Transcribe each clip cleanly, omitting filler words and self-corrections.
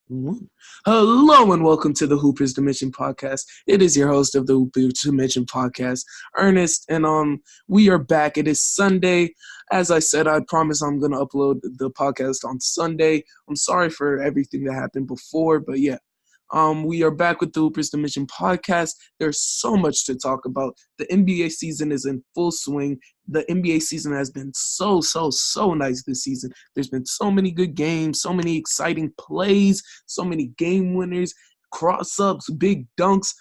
Mhm. Hello and welcome to the Hoopers Dimension podcast. It is your host of the Hoopers Dimension podcast, Ernest, and we are back. It is Sunday. As I said, I promise I'm gonna upload the podcast on Sunday. I'm sorry for everything that happened before, but yeah. We are back with the Hoopers Dimension podcast. There's so much to talk about. The NBA season is in full swing. The NBA season has been so nice this season. There's been so many good games, so many exciting plays, so many game winners, cross ups, big dunks.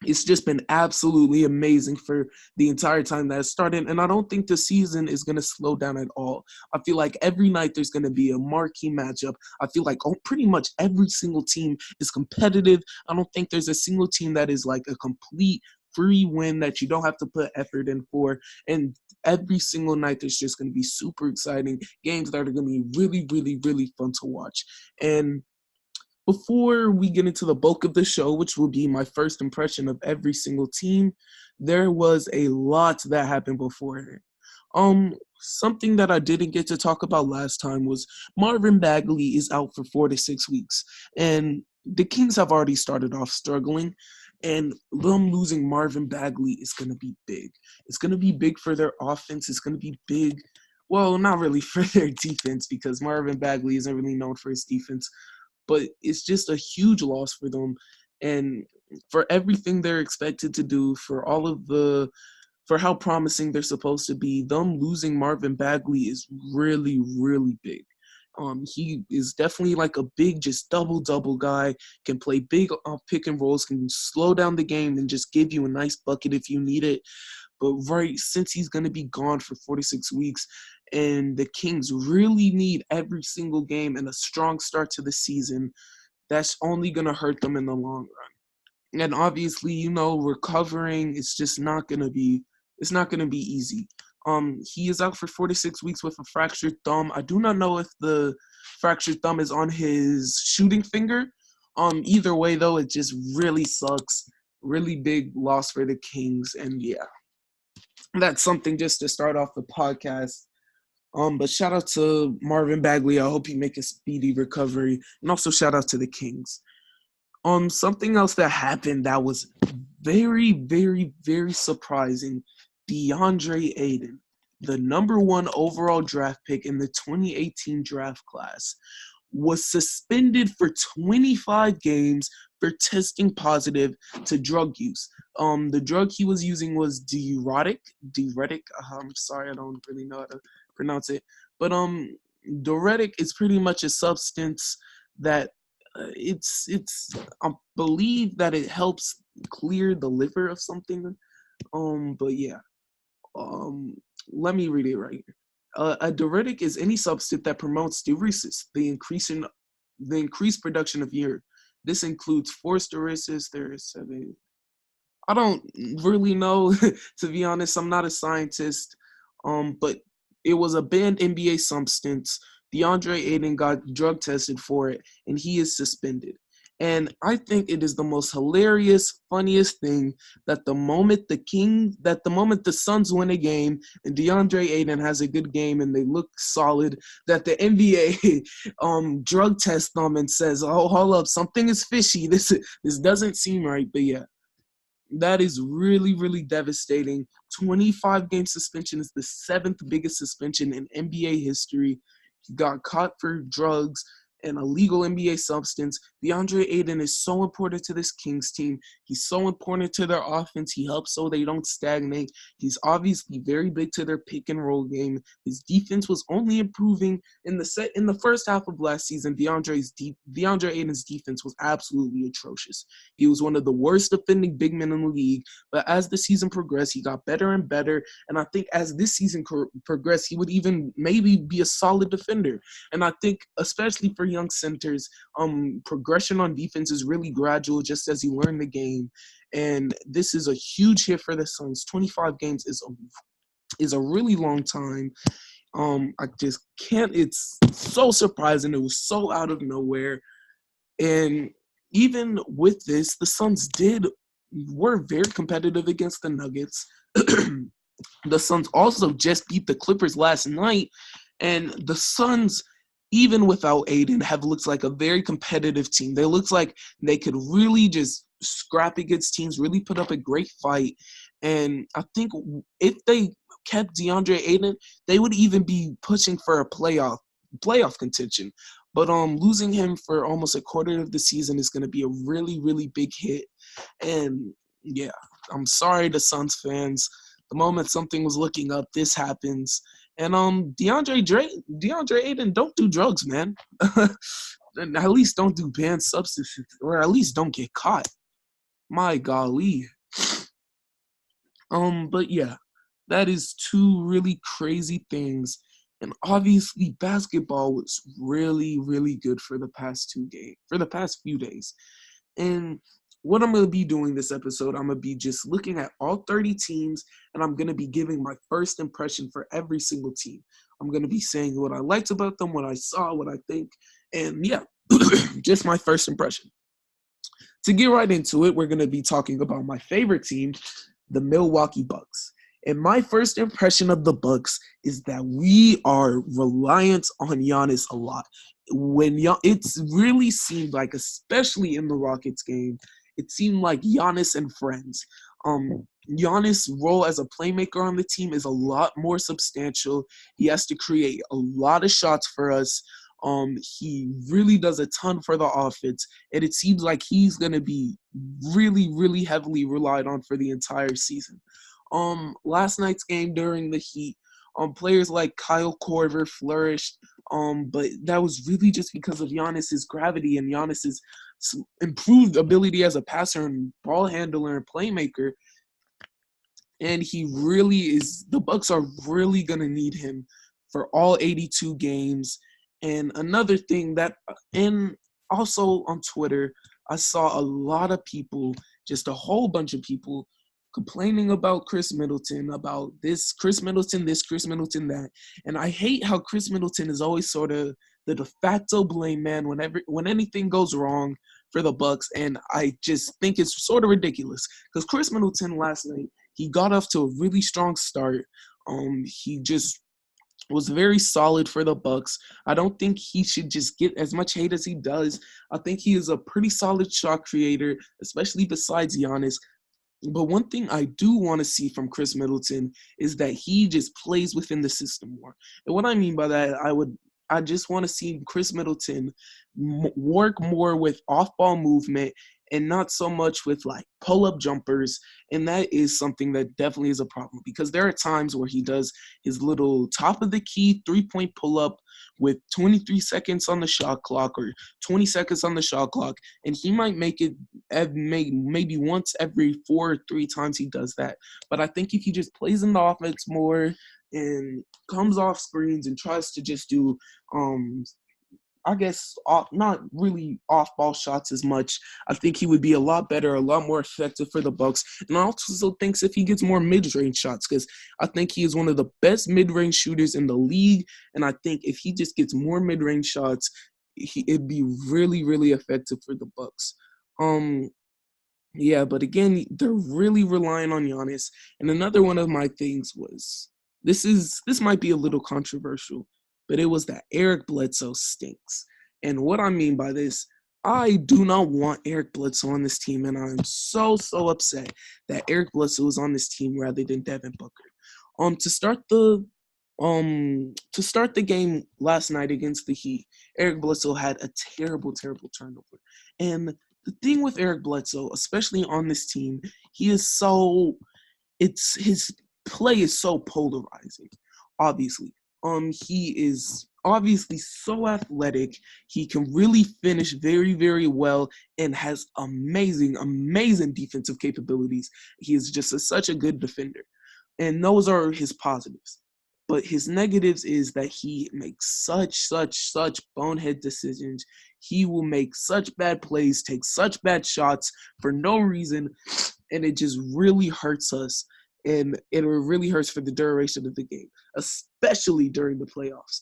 It's just been absolutely amazing for the entire time that it started. And I don't think the season is going to slow down at all. I feel like every night there's going to be a marquee matchup. I feel like pretty much every single team is competitive. I don't think there's a single team that is like a complete free win that you don't have to put effort in for. And every single night there's just going to be super exciting games that are going to be really fun to watch. And before we get into the bulk of the show, which will be my first impression of every single team, there was a lot that happened beforehand. Something that I didn't get to talk about last time was Marvin Bagley is out for 4 to 6 weeks, and the Kings have already started off struggling, and them losing Marvin Bagley is going to be big. It's going to be big for their offense. It's going to be big. Well, not really for their defense because Marvin Bagley isn't really known for his defense, but it's just a huge loss for them. And for everything they're expected to do, for how promising they're supposed to be, them losing Marvin Bagley is really big. He is definitely like a big, just double guy. Can play big pick and rolls. Can slow down the game and just give you a nice bucket if you need it. But right, since he's going to be gone for 46 weeks, and the Kings really need every single game and a strong start to the season, that's only going to hurt them in the long run. And obviously, recovering it's just not going to be easy. He is out for 46 weeks with a fractured thumb. I do not know if the fractured thumb is on his shooting finger. Either way though, it just really sucks. Really big loss for the Kings, and yeah, that's something just to start off the podcast. But shout out to Marvin Bagley. I hope he make a speedy recovery, and also shout out to the Kings. Something else that happened that was very surprising. DeAndre Ayton, the number one overall draft pick in the 2018 draft class, was suspended for 25 games for testing positive to drug use. The drug he was using was diuretic. I'm sorry, I don't really know how to pronounce it, but diuretic is pretty much a substance that I believe that it helps clear the liver of something. But yeah, um, let me read it right here. A diuretic is any substance that promotes diuresis, the increased production of urine. This includes forced diuresis. I don't really know, to be honest. I'm not a scientist, but it was a banned NBA substance. DeAndre Ayton got drug tested for it, and he is suspended. And I think it is the most hilarious, funniest thing that the moment the Suns win a game and DeAndre Ayton has a good game and they look solid, that the NBA drug tests them and says, "Oh, hold up, something is fishy. This doesn't seem right." But yeah, that is really devastating. 25-game suspension is the seventh biggest suspension in NBA history. He got caught for drugs and illegal NBA substance. DeAndre Ayton is so important to this Kings team. He's so important to their offense. He helps so they don't stagnate. He's obviously very big to their pick and roll game. His defense was only improving in the first half of last season. DeAndre Ayton's defense was absolutely atrocious. He was one of the worst defending big men in the league. But as the season progressed, he got better and better. And I think as this season progressed, he would even maybe be a solid defender. And I think, especially for young centers, progression on defense is really gradual, just as you learn the game. And this is a huge hit for the Suns. 25 games is a really long time. I just can't. It's so surprising. It was so out of nowhere. And even with this, the Suns were very competitive against the Nuggets. The Suns also just beat the Clippers last night, and the Suns even without Ayton, have looked like a very competitive team. They look like they could really just scrap against teams, really put up a great fight. And I think if they kept DeAndre Ayton, they would even be pushing for a playoff contention. But losing him for almost a quarter of the season is going to be a really, really big hit. And yeah, I'm sorry to Suns fans. The moment something was looking up, this happens. And DeAndre Ayton, don't do drugs, man. And at least don't do banned substances, or at least don't get caught. My golly. But yeah, that is two really crazy things. And obviously basketball was really, really good for the past few days. And what I'm going to be doing this episode, I'm going to be just looking at all 30 teams, and I'm going to be giving my first impression for every single team. I'm going to be saying what I liked about them, what I saw, what I think, and yeah, just my first impression. To get right into it, we're going to be talking about my favorite team, the Milwaukee Bucks. And my first impression of the Bucks is that we are reliant on Giannis a lot. It's really seemed like, especially in the Rockets game, it seemed like Giannis and friends. Giannis' role as a playmaker on the team is a lot more substantial. He has to create a lot of shots for us. He really does a ton for the offense, and it seems like he's gonna be really, really heavily relied on for the entire season. Last night's game during the Heat, players like Kyle Korver flourished, but that was really just because of Giannis's gravity and Giannis's improved ability as a passer and ball handler and playmaker. And the Bucks are really gonna need him for all 82 games. And another thing and also on Twitter, I saw a lot of people, just a whole bunch of people, complaining about Chris Middleton, about Chris Middleton, that. And I hate how Chris Middleton is always sort of the de facto blame man when anything goes wrong for the Bucks. And I just think it's sort of ridiculous because Chris Middleton last night, he got off to a really strong start. He just was very solid for the Bucks. I don't think he should just get as much hate as he does. I think he is a pretty solid shot creator, especially besides Giannis. But one thing I do want to see from Chris Middleton is that he just plays within the system more. And what I mean by that, I just want to see Chris Middleton work more with off-ball movement and not so much with like pull-up jumpers. And that is something that definitely is a problem because there are times where he does his little top of the key 3-point pull-up with 23 seconds on the shot clock or 20 seconds on the shot clock, and he might make it maybe once every 4 or 3 times he does that. But I think if he just plays in the offense more and comes off screens and tries to just do I guess not really off-ball shots as much, I think he would be a lot better, a lot more effective for the Bucks. And I also think if he gets more mid-range shots, because I think he is one of the best mid-range shooters in the league. And I think if he just gets more mid-range shots, it'd be really, really effective for the Bucks. Yeah, but again, they're really relying on Giannis. And another one of my things was this might be a little controversial, but it was that Eric Bledsoe stinks. And what I mean by this, I do not want Eric Bledsoe on this team, and I'm so upset that Eric Bledsoe is on this team rather than Devin Booker. To start the game last night against the Heat, Eric Bledsoe had a terrible turnover. And the thing with Eric Bledsoe, especially on this team, his play is so polarizing, obviously. He is obviously so athletic. He can really finish very, very well and has amazing defensive capabilities. He is just such a good defender. And those are his positives. But his negatives is that he makes such bonehead decisions. He will make such bad plays, take such bad shots for no reason, and it just really hurts us. And it really hurts for the duration of the game, especially during the playoffs.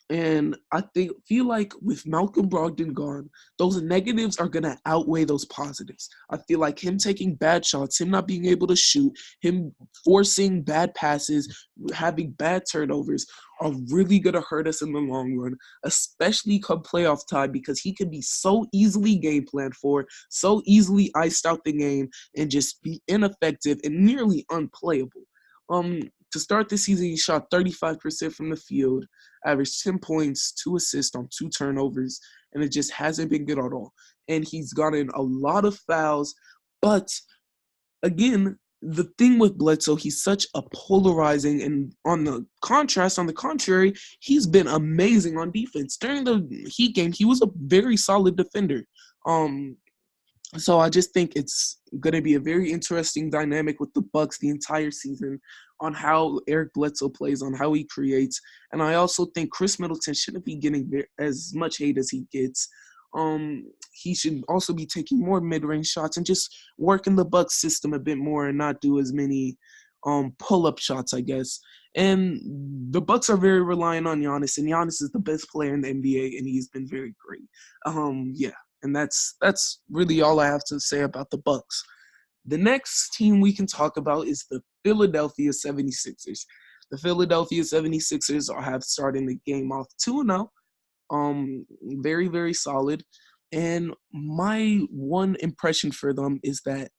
And I feel like with Malcolm Brogdon gone, those negatives are gonna outweigh those positives. I feel like him taking bad shots, him not being able to shoot, him forcing bad passes, having bad turnovers are really gonna hurt us in the long run, especially come playoff time, because he can be so easily game planned for, so easily iced out the game, and just be ineffective and nearly unplayable. To start the season, he shot 35% from the field, averaged 10 points, 2 assists on 2 turnovers, and it just hasn't been good at all. And he's gotten a lot of fouls, but again, the thing with Bledsoe, he's such a polarizing, and on the contrary, he's been amazing on defense. During the Heat game, he was a very solid defender. So I just think it's going to be a very interesting dynamic with the Bucks the entire season on how Eric Bledsoe plays, on how he creates. And I also think Chris Middleton shouldn't be getting as much hate as he gets. He should also be taking more mid-range shots and just working the Bucks system a bit more and not do as many pull-up shots, I guess. And the Bucks are very reliant on Giannis, and Giannis is the best player in the NBA, and he's been very great. Yeah. And that's really all I have to say about the Bucks. The next team we can talk about is the Philadelphia 76ers. The Philadelphia 76ers have started the game off 2-0. Very, very solid. And my one impression for them is that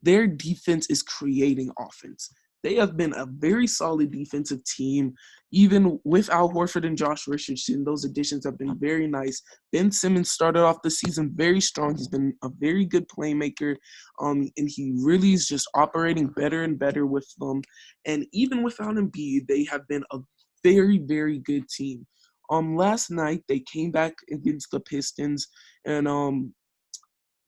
their defense is creating offense. They have been a very solid defensive team, even with Al Horford and Josh Richardson. Those additions have been very nice. Ben Simmons started off the season very strong. He's been a very good playmaker, and he really is just operating better and better with them. And even without Embiid, they have been a very, very good team. Last night they came back against the Pistons, and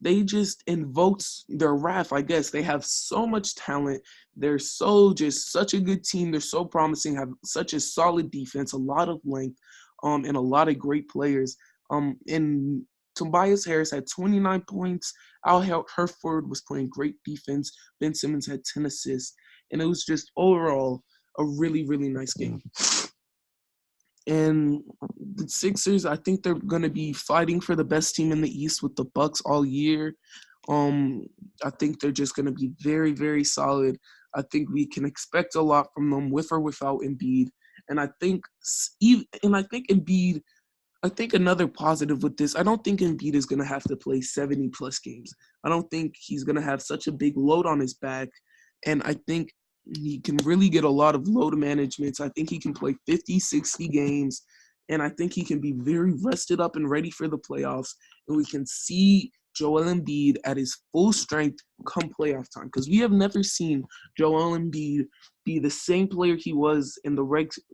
they just invoked their wrath, I guess. They have so much talent. They're just such a good team. They're so promising, have such a solid defense, a lot of length, and a lot of great players. And Tobias Harris had 29 points. Al Herford was playing great defense. Ben Simmons had 10 assists. And it was just overall a really, really nice game. And the Sixers, I think they're going to be fighting for the best team in the East with the Bucks all year. I think they're just going to be very, very solid. I think we can expect a lot from them with or without Embiid. And I think Embiid, I think another positive with this, I don't think Embiid is going to have to play 70-plus games. I don't think he's going to have such a big load on his back. And I think he can really get a lot of load management. I think he can play 50, 60 games, and I think he can be very rested up and ready for the playoffs. And we can see Joel Embiid at his full strength come playoff time, because we have never seen Joel Embiid be the same player he was in the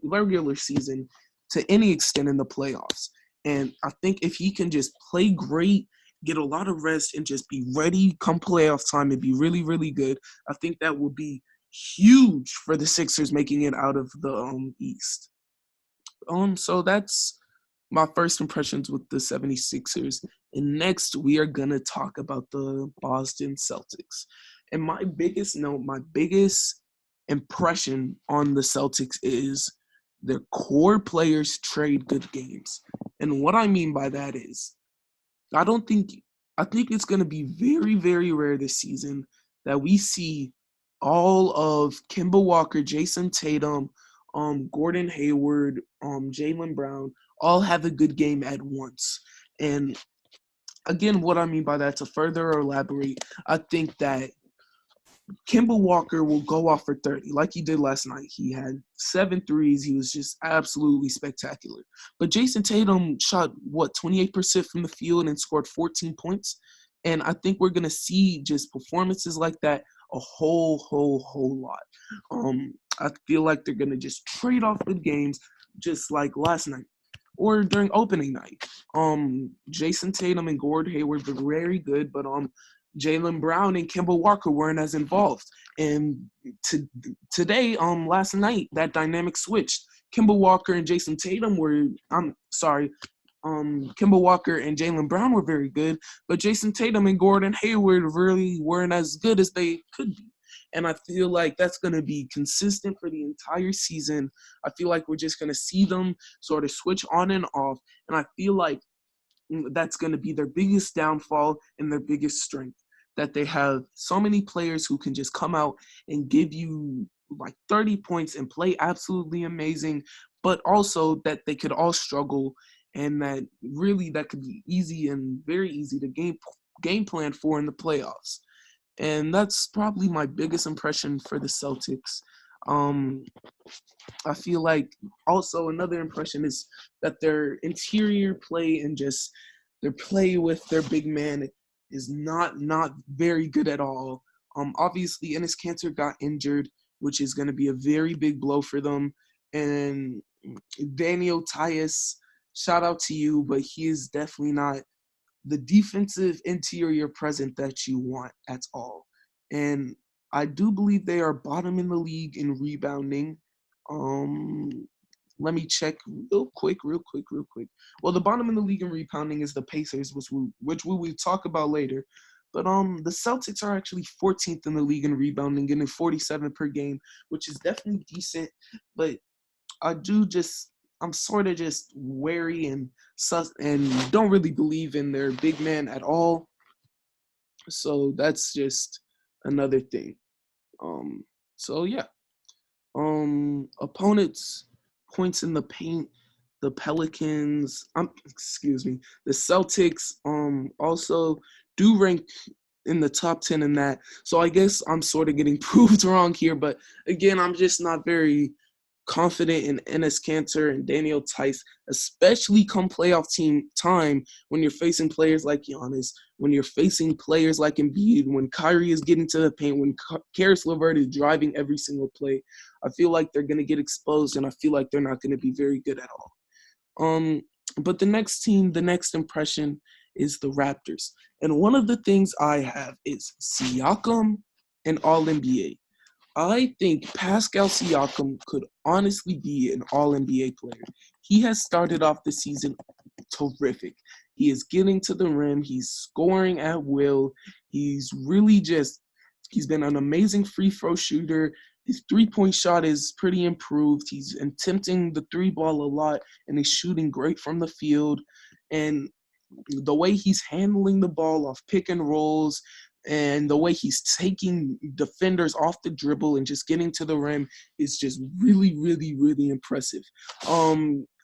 regular season to any extent in the playoffs. And I think if he can just play great, get a lot of rest, and just be ready come playoff time and be really, really good, I think that will be huge for the Sixers making it out of the East. So that's my first impressions with the 76ers. And next, we are going to talk about the Boston Celtics. And my biggest impression on the Celtics is their core players trade good games. And what I mean by that is, I think it's going to be very, very rare this season that we see all of Kemba Walker, Jason Tatum, Gordon Hayward, Jaylen Brown all have a good game at once. And again, what I mean by that, to further elaborate, I think that Kemba Walker will go off for 30 like he did last night. He had 7 threes. He was just absolutely spectacular. But Jason Tatum shot, 28% from the field and scored 14 points. And I think we're going to see just performances like that a whole lot. I feel like they're going to just trade off good games just like last night or during opening night. Jason Tatum and Gordon Hayward were very good, but Jaylen Brown and Kemba Walker weren't as involved. And last night, that dynamic switched. Kemba Walker and Jason Tatum Kemba Walker and Jaylen Brown were very good, but Jason Tatum and Gordon Hayward really weren't as good as they could be. And I feel like that's going to be consistent for the entire season. I feel like we're just going to see them sort of switch on and off. And I feel like that's going to be their biggest downfall and their biggest strength. That they have so many players who can just come out and give you like 30 points and play absolutely amazing, but also that they could all struggle, and that really that could be easy and very easy to game plan for in the playoffs. And that's probably my biggest impression for the Celtics. Um, I feel like also another impression is that their interior play and just their play with their big man is not very good at all. Obviously, Enes Kanter got injured, which is going to be a very big blow for them. And Daniel Tyus, shout out to you, but he is definitely not the defensive interior present that you want at all. And I do believe they are bottom in the league in rebounding. Um, Let me check real quick. Well, the bottom in the league in rebounding is the Pacers, which we will talk about later. But the Celtics are actually 14th in the league in rebounding, getting 47 per game, which is definitely decent. But I'm sort of just wary and don't really believe in their big man at all. So that's just another thing. Um, so yeah. Opponents points in the paint, the Pelicans, the Celtics also do rank in the top 10 in that. So I guess I'm sort of getting proved wrong here, but again, I'm just not very confident in Enes Kanter and Daniel Tice, especially come playoff team time when you're facing players like Giannis, when you're facing players like Embiid, when Kyrie is getting to the paint, when Karis LeVert is driving every single play. I feel like they're going to get exposed, and I feel like they're not going to be very good at all. But the next team, the next impression is the Raptors. And one of the things I have is Siakam and All-NBA. I think Pascal Siakam could honestly be an All-NBA player. He has started off the season terrific. He is getting to the rim. He's scoring at will. He's been an amazing free throw shooter. His three-point shot is pretty improved. He's attempting the three ball a lot, and he's shooting great from the field. And the way he's handling the ball off pick and rolls, and the way he's taking defenders off the dribble and just getting to the rim is just really impressive.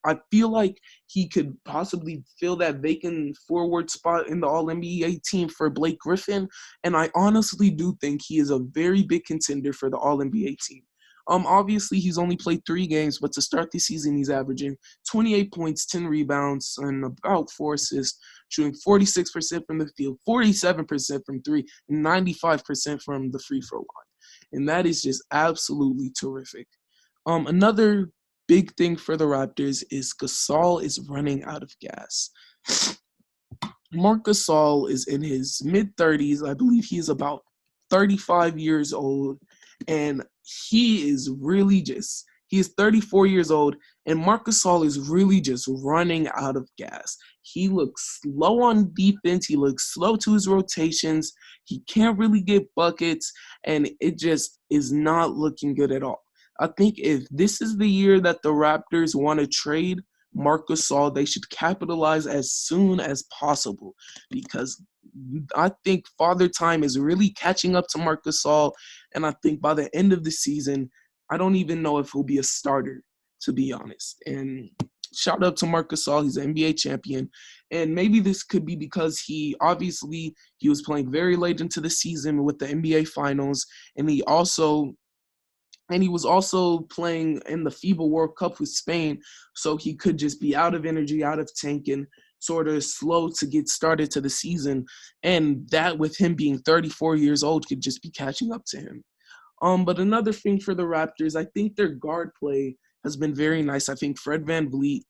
I feel like he could possibly fill that vacant forward spot in the All-NBA team for Blake Griffin, and I honestly do think he is a very big contender for the All-NBA team. Obviously, he's only played 3 games, but to start the season, he's averaging 28 points, 10 rebounds, and about 4 assists, shooting 46% from the field, 47% from 3, and 95% from the free throw line. And that is just absolutely terrific. Another big thing for the Raptors is Gasol is running out of gas. Marc Gasol is in his mid-30s. I believe he is about 35 years old, and he is 34 years old, and Marc Gasol is really just running out of gas. He looks slow on defense. He looks slow to his rotations. He can't really get buckets, and it just is not looking good at all. I think if this is the year that the Raptors want to trade Marc Gasol, they should capitalize as soon as possible, because I think Father Time is really catching up to Marc Gasol, and I think by the end of the season, I don't even know if he'll be a starter, to be honest. And shout out to Marc Gasol, he's an NBA champion, and maybe this could be because he was playing very late into the season with the NBA Finals, and he was also playing in the FIBA World Cup with Spain, so he could just be out of energy, out of tank, and sort of slow to get started to the season. And that, with him being 34 years old, could just be catching up to him. But another thing for the Raptors, I think their guard play has been very nice. I think Fred VanVleet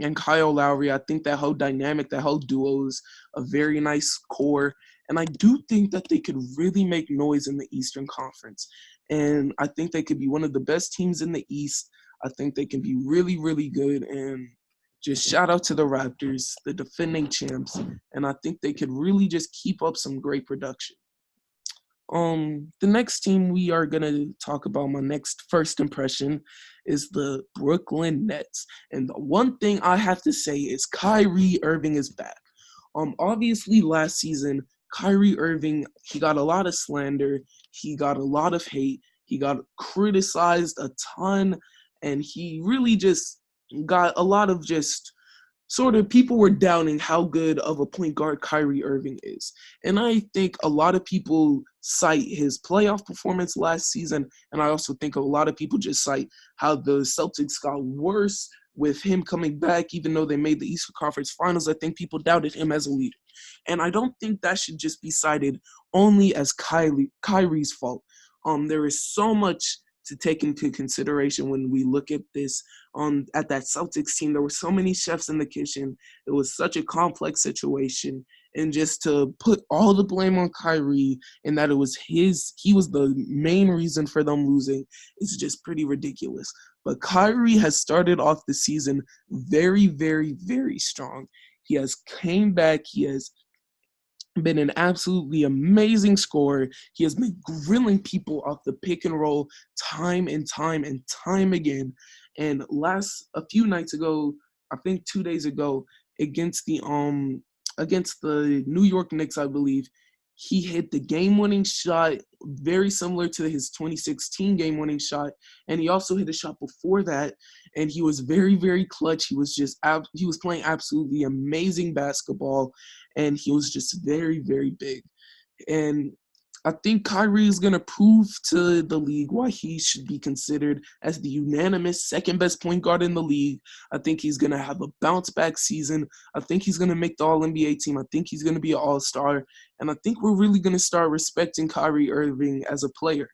and Kyle Lowry, I think that whole dynamic, that whole duo is a very nice core. And I do think that they could really make noise in the Eastern Conference. And I think they could be one of the best teams in the East. I think they can be really good. And just shout out to the Raptors, the defending champs. And I think they could really just keep up some great production. The next team we are gonna talk about, my next first impression, is the Brooklyn Nets. And the one thing I have to say is Kyrie Irving is back. Obviously last season, Kyrie Irving, he got a lot of slander, he got a lot of hate, he got criticized a ton, and he really just got a lot of just sort of people were doubting how good of a point guard Kyrie Irving is. And I think a lot of people cite his playoff performance last season. And I also think a lot of people just cite how the Celtics got worse with him coming back, even though they made the Eastern Conference Finals. I think people doubted him as a leader. And I don't think that should just be cited only as Kyrie's fault. There is so much to take into consideration when we look at this. At that Celtics team, there were so many chefs in the kitchen. It was such a complex situation, and just to put all the blame on Kyrie and that he was the main reason for them losing is just pretty ridiculous. But Kyrie has started off the season very, very, very strong. He has came back. He has been an absolutely amazing scorer. He has been grilling people off the pick and roll time and time and time again. And a few nights ago, I think 2 days ago, against the New York Knicks, I believe, he hit the game-winning shot, very similar to his 2016 game-winning shot, and he also hit a shot before that, and he was very, very clutch. He was playing absolutely amazing basketball, and he was just very, very big. And I think Kyrie is going to prove to the league why he should be considered as the unanimous second best point guard in the league. I think he's going to have a bounce back season. I think he's going to make the All NBA team. I think he's going to be an All Star. And I think we're really going to start respecting Kyrie Irving as a player.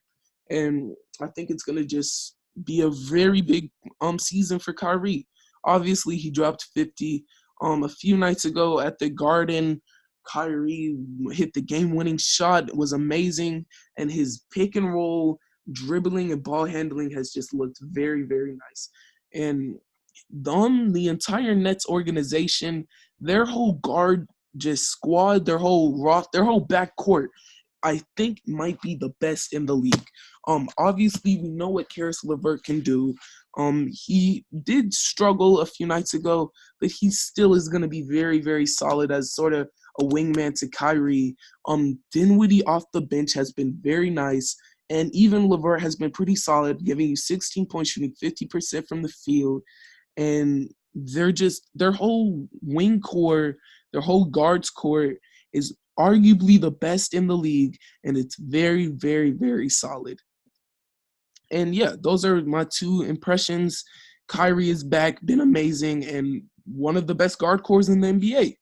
And I think it's going to just be a very big season for Kyrie. Obviously, he dropped 50 a few nights ago at the Garden. Kyrie hit the game-winning shot. It was amazing, and his pick and roll dribbling and ball handling has just looked very, very nice. And the entire Nets organization, their whole guard just squad, their whole backcourt, I think might be the best in the league. Obviously we know what Karis LeVert can do. He did struggle a few nights ago, but he still is going to be very, very solid as sort of a wingman to Kyrie. Dinwiddie off the bench has been very nice, and even LeVert has been pretty solid, giving you 16 points, shooting 50% from the field. And their whole wing core, their whole guards core is arguably the best in the league, and it's very, very, very solid. And yeah, those are my two impressions. Kyrie is back, been amazing, and one of the best guard cores in the NBA.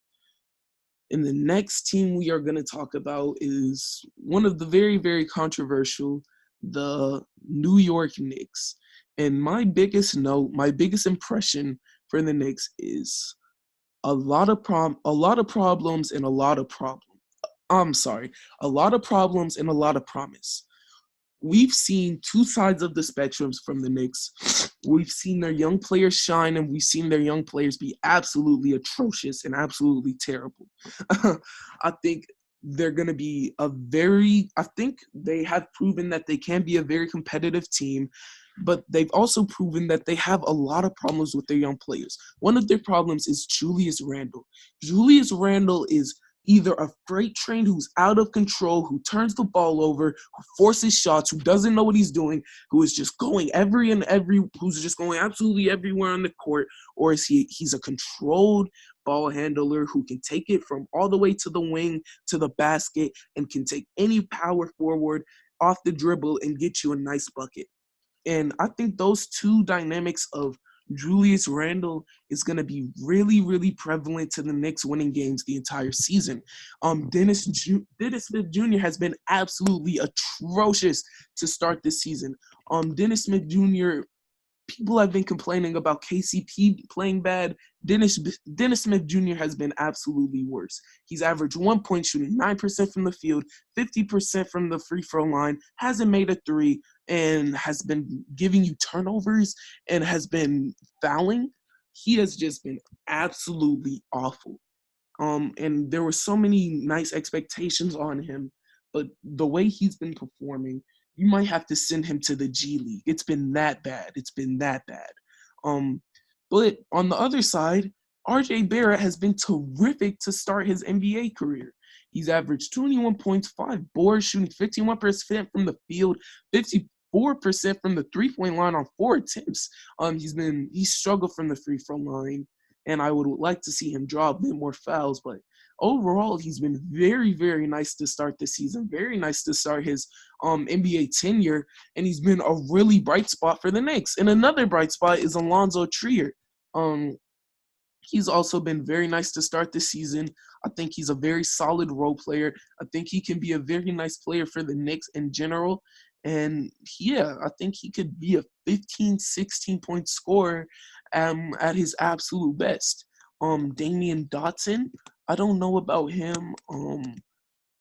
And the next team we are going to talk about is one of the very, very controversial, the New York Knicks. And my biggest impression for the Knicks is a lot of problems and a lot of problems. I'm sorry, a lot of problems and a lot of promise. We've seen two sides of the spectrums from the Knicks. We've seen their young players shine, and we've seen their young players be absolutely atrocious and absolutely terrible. I think they're going to be I think they have proven that they can be a very competitive team, but they've also proven that they have a lot of problems with their young players. One of their problems is Julius Randle. Julius Randle is either a freight train who's out of control, who turns the ball over, who forces shots, who doesn't know what he's doing, who is just going who's just going absolutely everywhere on the court, or is he's a controlled ball handler who can take it from all the way to the wing to the basket and can take any power forward off the dribble and get you a nice bucket. And I think those two dynamics of Julius Randle is going to be really, really prevalent to the Knicks winning games the entire season. Dennis Smith Jr. has been absolutely atrocious to start this season. Dennis Smith Jr., people have been complaining about KCP playing bad. Dennis Smith Jr. has been absolutely worse. He's averaged 1 point, shooting 9% from the field, 50% from the free throw line, hasn't made a three, and has been giving you turnovers and has been fouling. He has just been absolutely awful. And there were so many nice expectations on him, but the way he's been performing, you might have to send him to the G League. It's been that bad. It's been that bad. Um, but on the other side, RJ Barrett has been terrific to start his NBA career. He's averaged 21 points, 5 boards, shooting 51% from the field, 54% from the three-point line on 4 attempts. He struggled from the free throw line, and I would like to see him draw a bit more fouls. But overall, he's been very, very nice to start the season. Very nice to start his NBA tenure, and he's been a really bright spot for the Knicks. And another bright spot is Alonzo Trier. He's also been very nice to start this season. I think he's a very solid role player. I think he can be a very nice player for the Knicks in general. And yeah, I think he could be a 15, 16-point scorer at his absolute best. Damian Dotson, I don't know about him.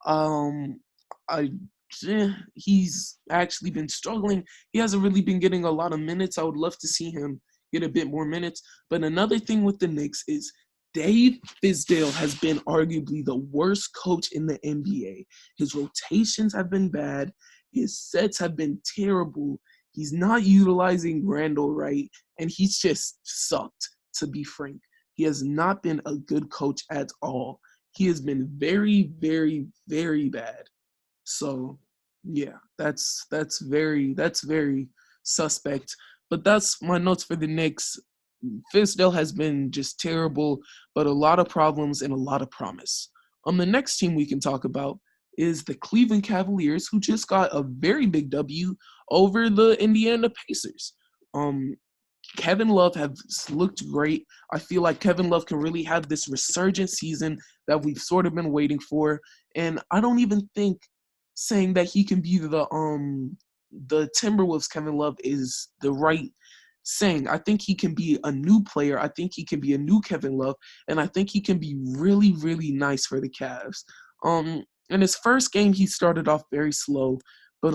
Um, I he's actually been struggling. He hasn't really been getting a lot of minutes. I would love to see him get a bit more minutes. But another thing with the Knicks is Dave Fizdale has been arguably the worst coach in the NBA. His rotations have been bad. His sets have been terrible. He's not utilizing Randall right, and he's just sucked, to be frank. He has not been a good coach at all. He has been very, very, very bad. So, yeah, that's very suspect. But that's my notes for the Knicks. Fizdale has been just terrible, but a lot of problems and a lot of promise. The next team we can talk about is the Cleveland Cavaliers, who just got a very big W over the Indiana Pacers. Kevin Love has looked great. I feel like Kevin Love can really have this resurgent season that we've sort of been waiting for. And I don't even think saying that he can be the Timberwolves Kevin Love is the right saying. I think he can be a new player. I think he can be a new Kevin Love, and I think he can be really, really nice for the Cavs. In his first game, he started off very slow, but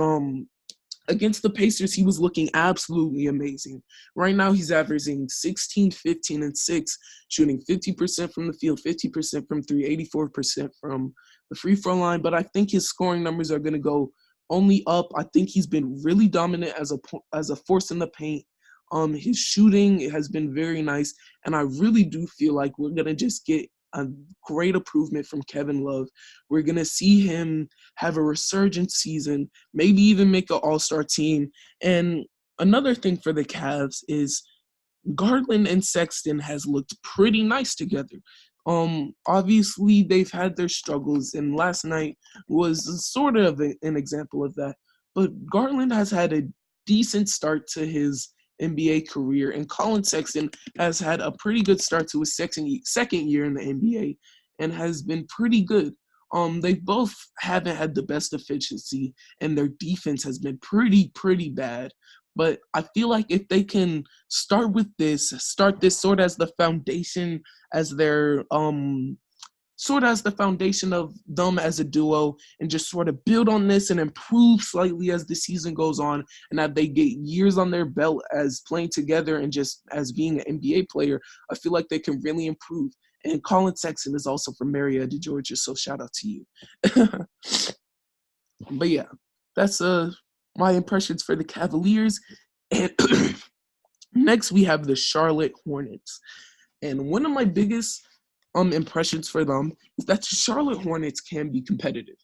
against the Pacers, he was looking absolutely amazing. Right now, he's averaging 16, 15, and 6, shooting 50% from the field, 50% from three, 84% from the free throw line. But I think his scoring numbers are going to go only up. I think he's been really dominant as a force in the paint. His shooting has been very nice, and I really do feel like we're going to just get a great improvement from Kevin Love. We're going to see him have a resurgent season, maybe even make an all-star team. And another thing for the Cavs is Garland and Sexton has looked pretty nice together. Obviously they've had their struggles, and last night was sort of an example of that. But Garland has had a decent start to his NBA career, and Colin Sexton has had a pretty good start to his second year in the NBA and has been pretty good. They both haven't had the best efficiency, and their defense has been pretty bad. But I feel like if they can start this sort as the foundation, as their sort of as the foundation of them as a duo, and just sort of build on this and improve slightly as the season goes on, and that they get years on their belt as playing together and just as being an NBA player, I feel like they can really improve. And Colin Sexton is also from Marietta, Georgia, so shout out to you. But yeah, that's my impressions for the Cavaliers. And next we have the Charlotte Hornets. And one of my biggest impressions for them is that the Charlotte Hornets can be competitive.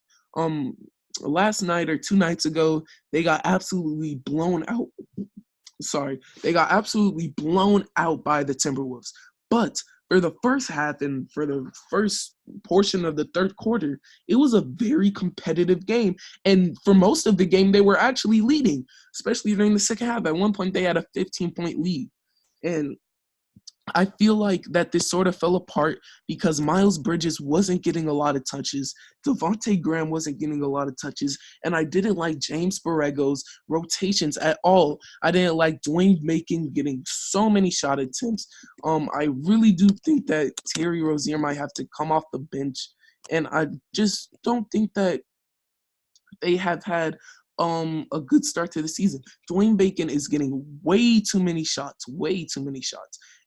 Last night or 2 nights ago, they got absolutely blown out. They got absolutely blown out by the Timberwolves. But for the first half and for the first portion of the third quarter, it was a very competitive game. And for most of the game, they were actually leading, especially during the second half. At one point, they had a 15-point lead. And I feel like that this sort of fell apart because Miles Bridges wasn't getting a lot of touches. Devontae Graham wasn't getting a lot of touches. And I didn't like James Borrego's rotations at all. I didn't like Dwayne Bacon getting so many shot attempts. I really do think that Terry Rozier might have to come off the bench. And I just don't think that they have had a good start to the season. Dwayne Bacon is getting way too many shots.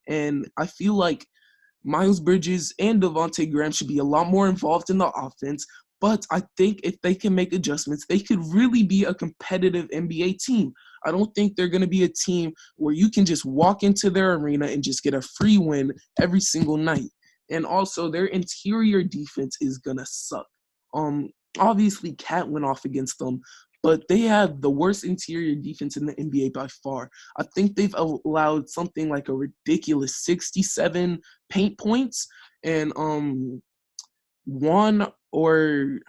And I feel like Miles Bridges and Devontae Graham should be a lot more involved in the offense, But I think if they can make adjustments, they could really be a competitive NBA team. I don't think they're going to be a team where you can just walk into their arena and just get a free win every single night. And also, their interior defense is going to suck. Um, Obviously, Cat went off against them, but they have the worst interior defense in the NBA by far. I think they've allowed something like a ridiculous 67 paint points, and one, or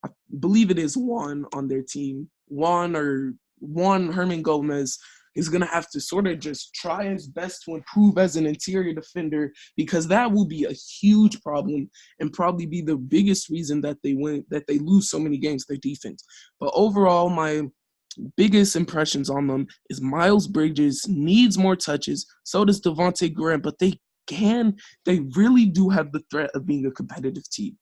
I believe it is one on their team, one Herman Gomez is going to have to sort of just try his best to improve as an interior defender, because that will be a huge problem and probably be the biggest reason that they lose so many games, their defense. But overall, my biggest impressions on them is Miles Bridges needs more touches. So does Devontae Graham, but they really do have the threat of being a competitive team.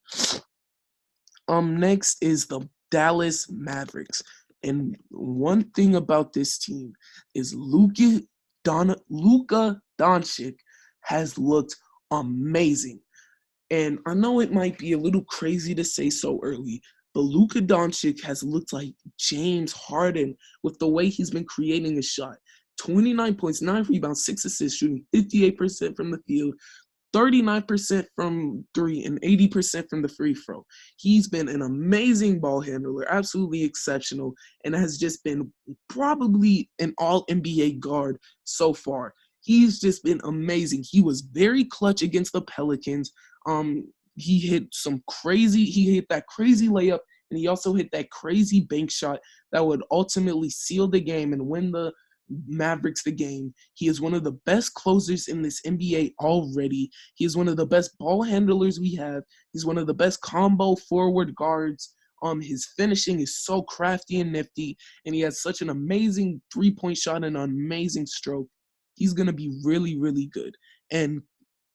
Next is the Dallas Mavericks. And one thing about this team is Luka Doncic has looked amazing. And I know it might be a little crazy to say so early, but Luka Doncic has looked like James Harden with the way he's been creating his shot. 29 points, 9 rebounds, 6 assists, shooting 58% from the field, 39% from three, and 80% from the free throw. He's been an amazing ball handler, absolutely exceptional, and has just been probably an all-NBA guard so far. He's just been amazing. He was very clutch against the Pelicans. He hit that crazy layup, and he also hit that crazy bank shot that would ultimately seal the game and win the Mavericks the game. He is one of the best closers in this NBA already. He is one of the best ball handlers we have. He's one of the best combo forward guards. His finishing is so crafty and nifty, and he has such an amazing three-point shot and an amazing stroke. He's gonna be really, really good. And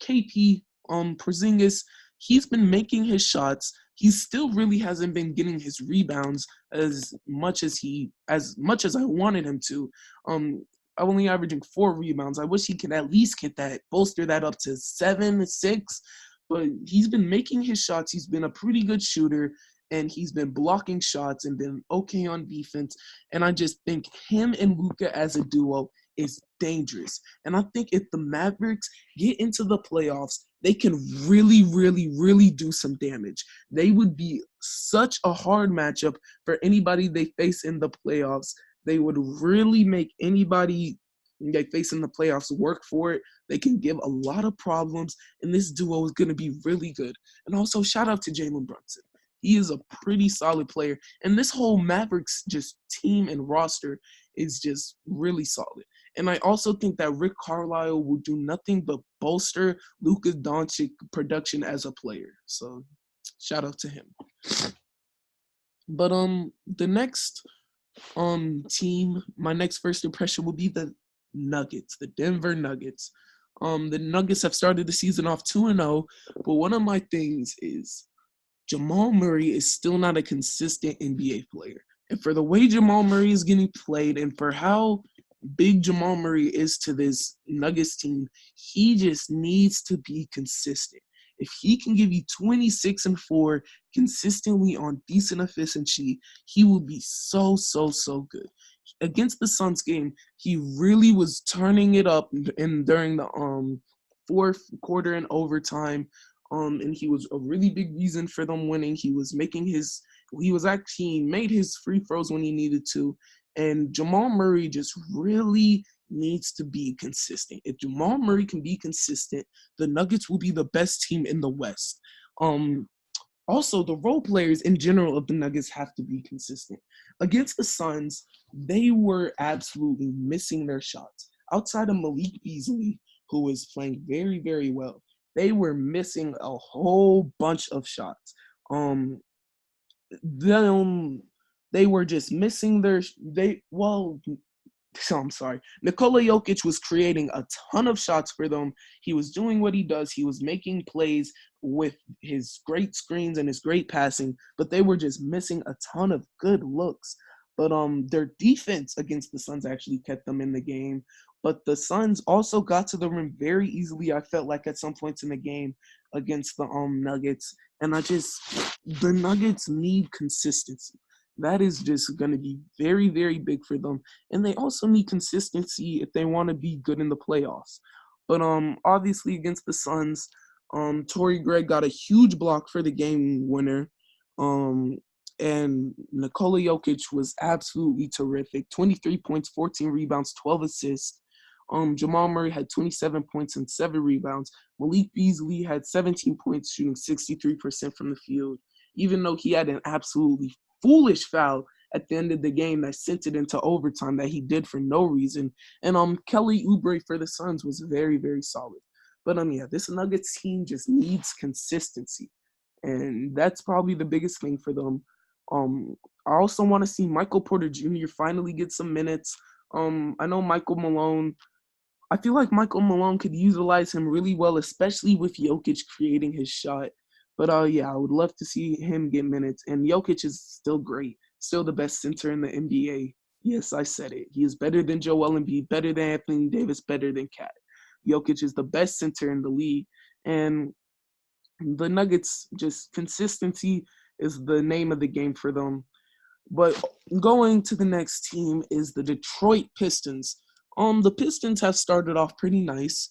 KP, Porzingis, he's been making his shots. He still really hasn't been getting his rebounds as much as I wanted him to. Only averaging 4 rebounds. I wish he could at least bolster that up to 7, 6. But he's been making his shots. He's been a pretty good shooter, and he's been blocking shots and been okay on defense. And I just think him and Luka as a duo is dangerous. And I think if the Mavericks get into the playoffs, they can really, really, really do some damage. They would be such a hard matchup for anybody they face in the playoffs. They would really make anybody they face in the playoffs work for it. They can give a lot of problems, and this duo is going to be really good. And also, shout out to Jalen Brunson. He is a pretty solid player, and this whole Mavericks just team and roster is just really solid. And I also think that Rick Carlisle will do nothing but bolster Luka Doncic production as a player. So shout out to him. But the next team, my next first impression will be the Nuggets, the Denver Nuggets. The Nuggets have started the season off 2-0, but one of my things is Jamal Murray is still not a consistent NBA player. And for the way Jamal Murray is getting played and for how big Jamal Murray is to this Nuggets team, he just needs to be consistent. If he can give you 26 and 4 consistently on decent efficiency, he will be so good. Against the Suns game, he really was turning it up during the fourth quarter and overtime. And he was a really big reason for them winning. He made his free throws when he needed to. And Jamal Murray just really needs to be consistent. If Jamal Murray can be consistent, the Nuggets will be the best team in the West. Also, the role players in general of the Nuggets have to be consistent. Against the Suns, they were absolutely missing their shots. Outside of Malik Beasley, who was playing very, very well, they were missing a whole bunch of shots. They were just missing I'm sorry. Nikola Jokic was creating a ton of shots for them. He was doing what he does. He was making plays with his great screens and his great passing, but they were just missing a ton of good looks. But their defense against the Suns actually kept them in the game. But the Suns also got to the rim very easily, I felt like, at some points in the game. against the Nuggets, and the Nuggets need consistency. That is just going to be very, very big for them, and they also need consistency if they want to be good in the playoffs. But obviously against the Suns, Torrey Gregg got a huge block for the game winner. And Nikola Jokic was absolutely terrific. 23 points, 14 rebounds, 12 assists. Jamal Murray had 27 points and 7 rebounds. Malik Beasley had 17 points, shooting 63% from the field, even though he had an absolutely foolish foul at the end of the game that sent it into overtime that he did for no reason. And Kelly Oubre for the Suns was very, very solid. But yeah, this Nuggets team just needs consistency, and that's probably the biggest thing for them. I also want to see Michael Porter Jr. finally get some minutes. I know Michael Malone. I feel like Michael Malone could utilize him really well, especially with Jokic creating his shot. But yeah, I would love to see him get minutes. And Jokic is still great, still the best center in the NBA. Yes, I said it. He is better than Joel Embiid, better than Anthony Davis, better than Cat. Jokic is the best center in the league. And the Nuggets, just consistency is the name of the game for them. But going to the next team is the Detroit Pistons. The Pistons have started off pretty nice.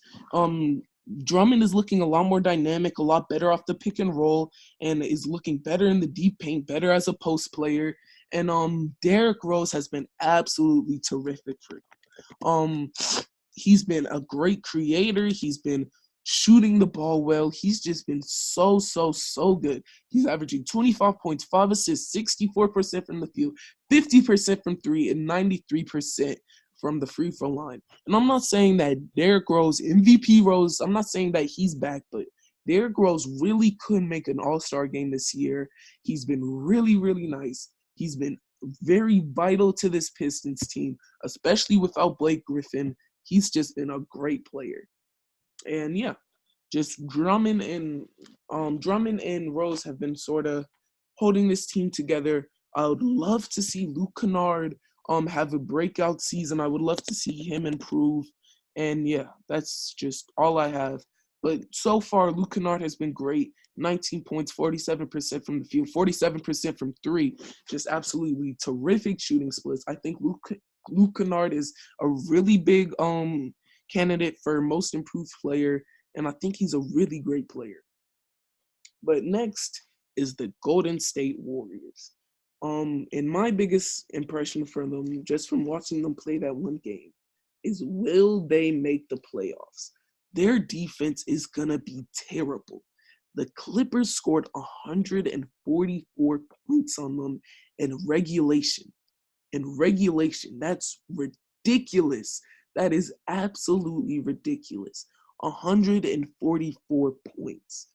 Drummond is looking a lot more dynamic, a lot better off the pick and roll, and is looking better in the deep paint, better as a post player. And Derrick Rose has been absolutely terrific for him. He's been a great creator. He's been shooting the ball well. He's just been so good. He's averaging 25 points, 5 assists, 64% from the field, 50% from 3, and 93% from the free throw line. And I'm not saying that Derrick Rose, MVP Rose, I'm not saying that he's back, but Derrick Rose really could make an all-star game this year. He's been really, really nice. He's been very vital to this Pistons team, especially without Blake Griffin. He's just been a great player. And yeah, just Drummond and Rose have been sort of holding this team together. I would love to see Luke Kennard have a breakout season. I would love to see him improve. And yeah, that's just all I have. But so far, Luke Kennard has been great. 19 points, 47% from the field, 47% from 3. Just absolutely terrific shooting splits. I think Luke Kennard is a really big candidate for most improved player, and I think he's a really great player. But next is the Golden State Warriors. And my biggest impression from them, just from watching them play that one game, is will they make the playoffs? Their defense is gonna be terrible. The Clippers scored 144 points on them in regulation. That's ridiculous. That is absolutely ridiculous. 144 points.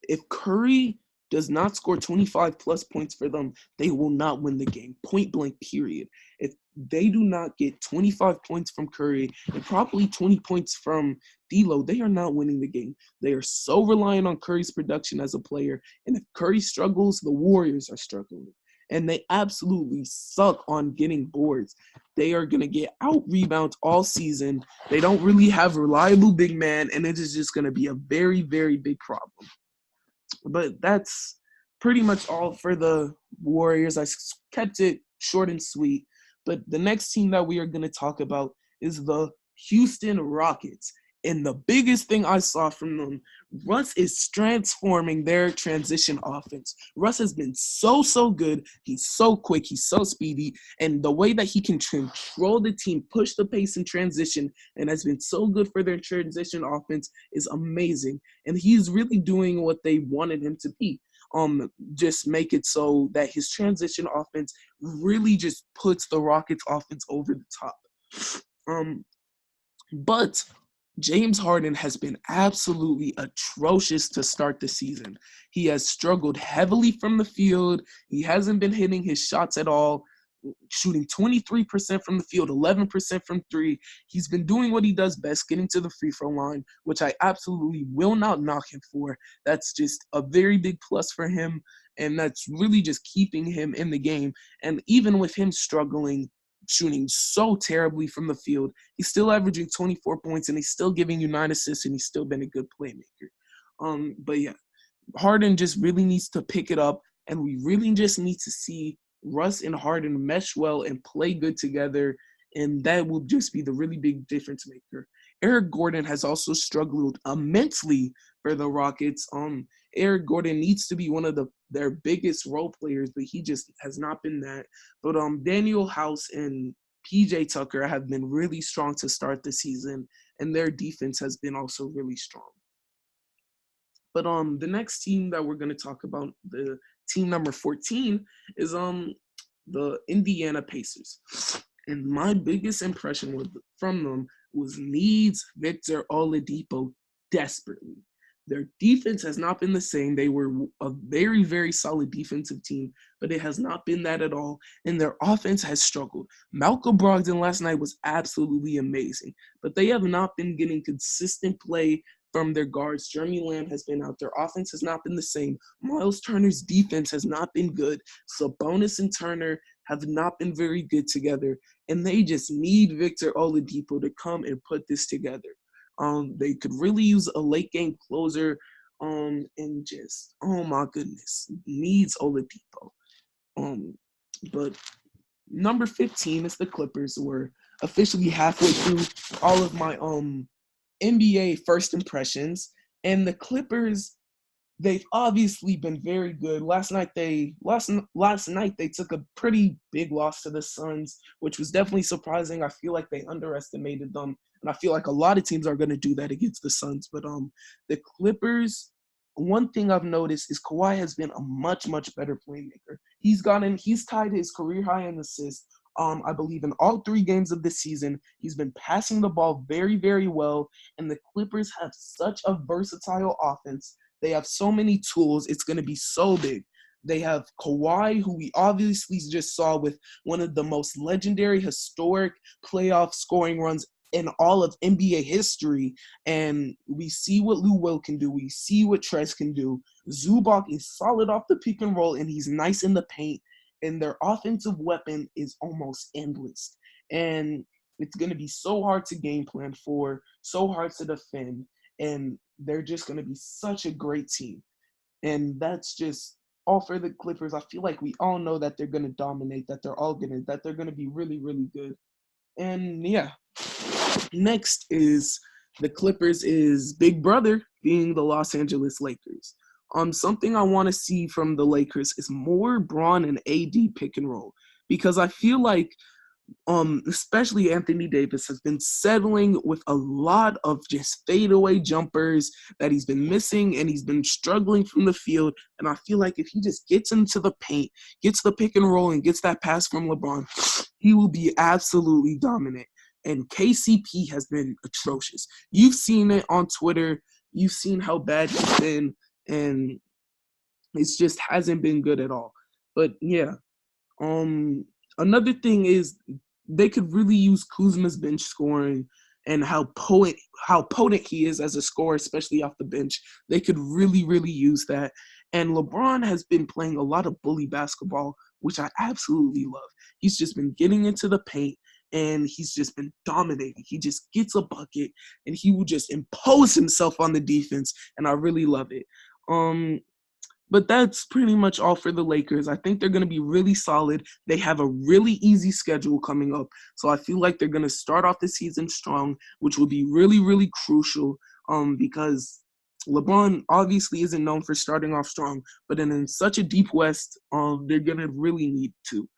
If Curry does not score 25 plus points for them, they will not win the game. Point blank, period. If they do not get 25 points from Curry and probably 20 points from D'Lo, they are not winning the game. They are so reliant on Curry's production as a player. And if Curry struggles, the Warriors are struggling. And they absolutely suck on getting boards. They are going to get out-rebounded all season. They don't really have a reliable big man, and it is just going to be a very, very big problem. But that's pretty much all for the Warriors. I kept it short and sweet. But the next team that we are going to talk about is the Houston Rockets. And the biggest thing I saw from them, Russ is transforming their transition offense. Russ has been so good. He's so quick. He's so speedy. And the way that he can control the team, push the pace in transition, and has been so good for their transition offense is amazing. And he's really doing what they wanted him to be. Just make it so that his transition offense really just puts the Rockets offense over the top. But James Harden has been absolutely atrocious to start the season. He has struggled heavily from the field. He hasn't been hitting his shots at all, shooting 23% from the field, 11% from 3. He's been doing what he does best, getting to the free throw line, which I absolutely will not knock him for. That's just a very big plus for him, and that's really just keeping him in the game. And even with him struggling, shooting so terribly from the field, he's still averaging 24 points, and he's still giving you 9 assists, and he's still been a good playmaker. But yeah, Harden just really needs to pick it up, and we really just need to see Russ and Harden mesh well and play good together, and that will just be the really big difference maker. Eric Gordon has also struggled immensely for the Rockets. Eric Gordon needs to be one of their biggest role players, but he just has not been that. But Daniel House and PJ Tucker have been really strong to start the season, and their defense has been also really strong. But the next team that we're gonna talk about, the team number 14, is the Indiana Pacers. And my biggest impression from them was needs Victor Oladipo desperately. Their defense has not been the same. They were a very, very solid defensive team, but it has not been that at all. And their offense has struggled. Malcolm Brogdon last night was absolutely amazing, but they have not been getting consistent play from their guards. Jeremy Lamb has been out. Their offense has not been the same. Miles Turner's defense has not been good. Sabonis and Turner have not been very good together, and they just need Victor Oladipo to come and put this together. They could really use a late game closer, and just, oh my goodness, needs Oladipo. But number 15 is the Clippers. We're officially halfway through all of my NBA first impressions, and the Clippers, they've obviously been very good. Last night they took a pretty big loss to the Suns, which was definitely surprising. I feel like they underestimated them, and I feel like a lot of teams are going to do that against the Suns. But the Clippers, one thing I've noticed is Kawhi has been a much, much better playmaker. He's tied his career high in assists. I believe in all 3 games of this season. He's been passing the ball very, very well, and the Clippers have such a versatile offense. They have so many tools. It's going to be so big. They have Kawhi, who we obviously just saw with one of the most legendary, historic playoff scoring runs in all of NBA history. And we see what Lou Will can do. We see what Trez can do. Zubac is solid off the pick and roll, and he's nice in the paint. And their offensive weapon is almost endless. And it's going to be so hard to game plan for, so hard to defend. And they're just going to be such a great team. And that's just all for the Clippers. I feel like we all know that they're going to dominate, that they're going to be really, really good. And yeah, next is the Clippers is big brother being the Los Angeles Lakers. Something I want to see from the Lakers is more Braun and AD pick and roll, because I feel like especially Anthony Davis has been settling with a lot of just fadeaway jumpers that he's been missing, and he's been struggling from the field. And I feel like if he just gets into the paint, gets the pick and roll, and gets that pass from LeBron, he will be absolutely dominant. And KCP has been atrocious. You've seen it on Twitter. You've seen how bad he's been, and it just hasn't been good at all. But yeah, another thing is they could really use Kuzma's bench scoring and how potent he is as a scorer, especially off the bench. They could really, really use that. And LeBron has been playing a lot of bully basketball, which I absolutely love. He's just been getting into the paint, and he's just been dominating. He just gets a bucket, and he will just impose himself on the defense, and I really love it. But that's pretty much all for the Lakers. I think they're going to be really solid. They have a really easy schedule coming up. So I feel like they're going to start off the season strong, which will be really, really crucial because LeBron obviously isn't known for starting off strong. But in such a deep West, they're going to really need to.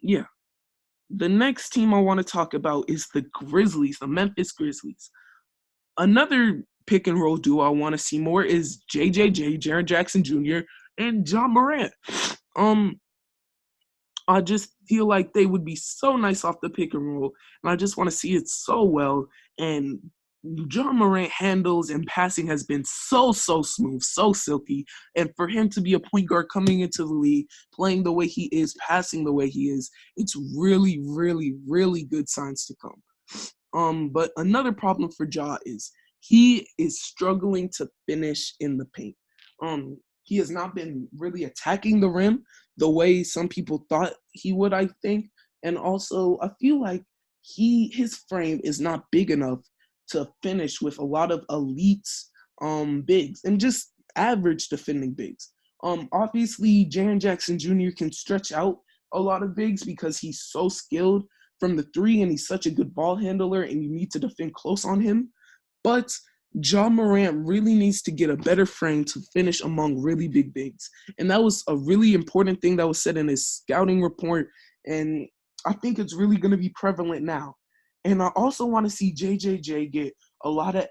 Yeah. The next team I want to talk about is the Grizzlies, the Memphis Grizzlies. Another pick and roll duo I want to see more is JJJ, Jaren Jackson Jr., and John Morant. I just feel like they would be so nice off the pick and roll, and I just want to see it so well. And John Morant handles and passing has been so smooth, so silky. And for him to be a point guard coming into the league, playing the way he is, passing the way he is, it's really, really, really good signs to come. But another problem for Ja is he is struggling to finish in the paint. He has not been really attacking the rim the way some people thought he would, I think. And also, I feel like his frame is not big enough to finish with a lot of elites bigs and just average defending bigs. Obviously, Jaren Jackson Jr. can stretch out a lot of bigs because he's so skilled from the three and he's such a good ball handler and you need to defend close on him. But Ja Morant really needs to get a better frame to finish among really big bigs. And that was a really important thing that was said in his scouting report. And I think it's really going to be prevalent now. And I also want to see JJJ get a lot of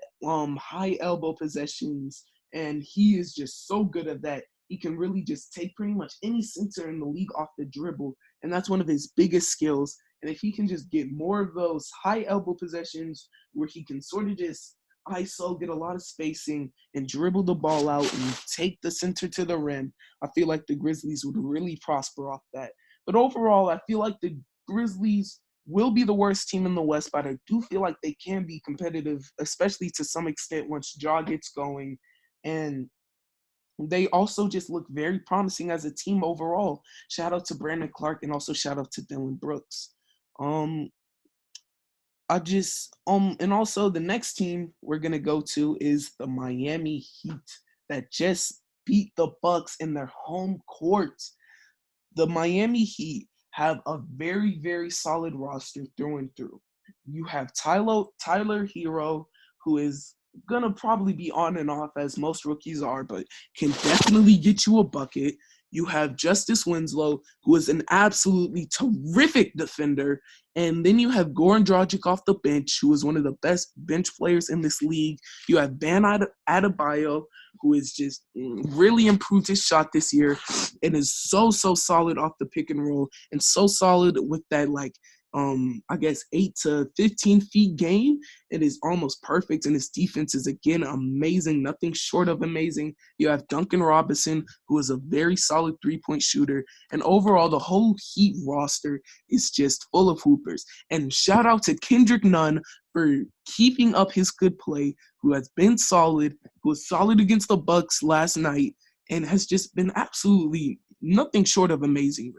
high elbow possessions. And he is just so good at that. He can really just take pretty much any center in the league off the dribble. And that's one of his biggest skills. And if he can just get more of those high elbow possessions where he can sort of just ISO, get a lot of spacing, and dribble the ball out and take the center to the rim, I feel like the Grizzlies would really prosper off that. But overall, I feel like the Grizzlies will be the worst team in the West, but I do feel like they can be competitive, especially to some extent once Ja gets going. And they also just look very promising as a team overall. Shout out to Brandon Clark and also shout out to Dylan Brooks. And also the next team we're gonna go to is the Miami Heat that just beat the Bucks in their home courts. The Miami Heat have a very, very solid roster through and through. You have Tyler Hero, who is gonna probably be on and off as most rookies are, but can definitely get you a bucket. You have Justice Winslow, who is an absolutely terrific defender. And then you have Goran Dragic off the bench, who is one of the best bench players in this league. You have Bam Adebayo, who has just really improved his shot this year and is so solid off the pick and roll and so solid with that, like, 8 to 15 feet game. It is almost perfect, and his defense is, again, amazing, nothing short of amazing. You have Duncan Robinson, who is a very solid three-point shooter, and overall, the whole Heat roster is just full of hoopers. And shout out to Kendrick Nunn for keeping up his good play, who has been solid, who was solid against the Bucks last night, and has just been absolutely nothing short of amazing.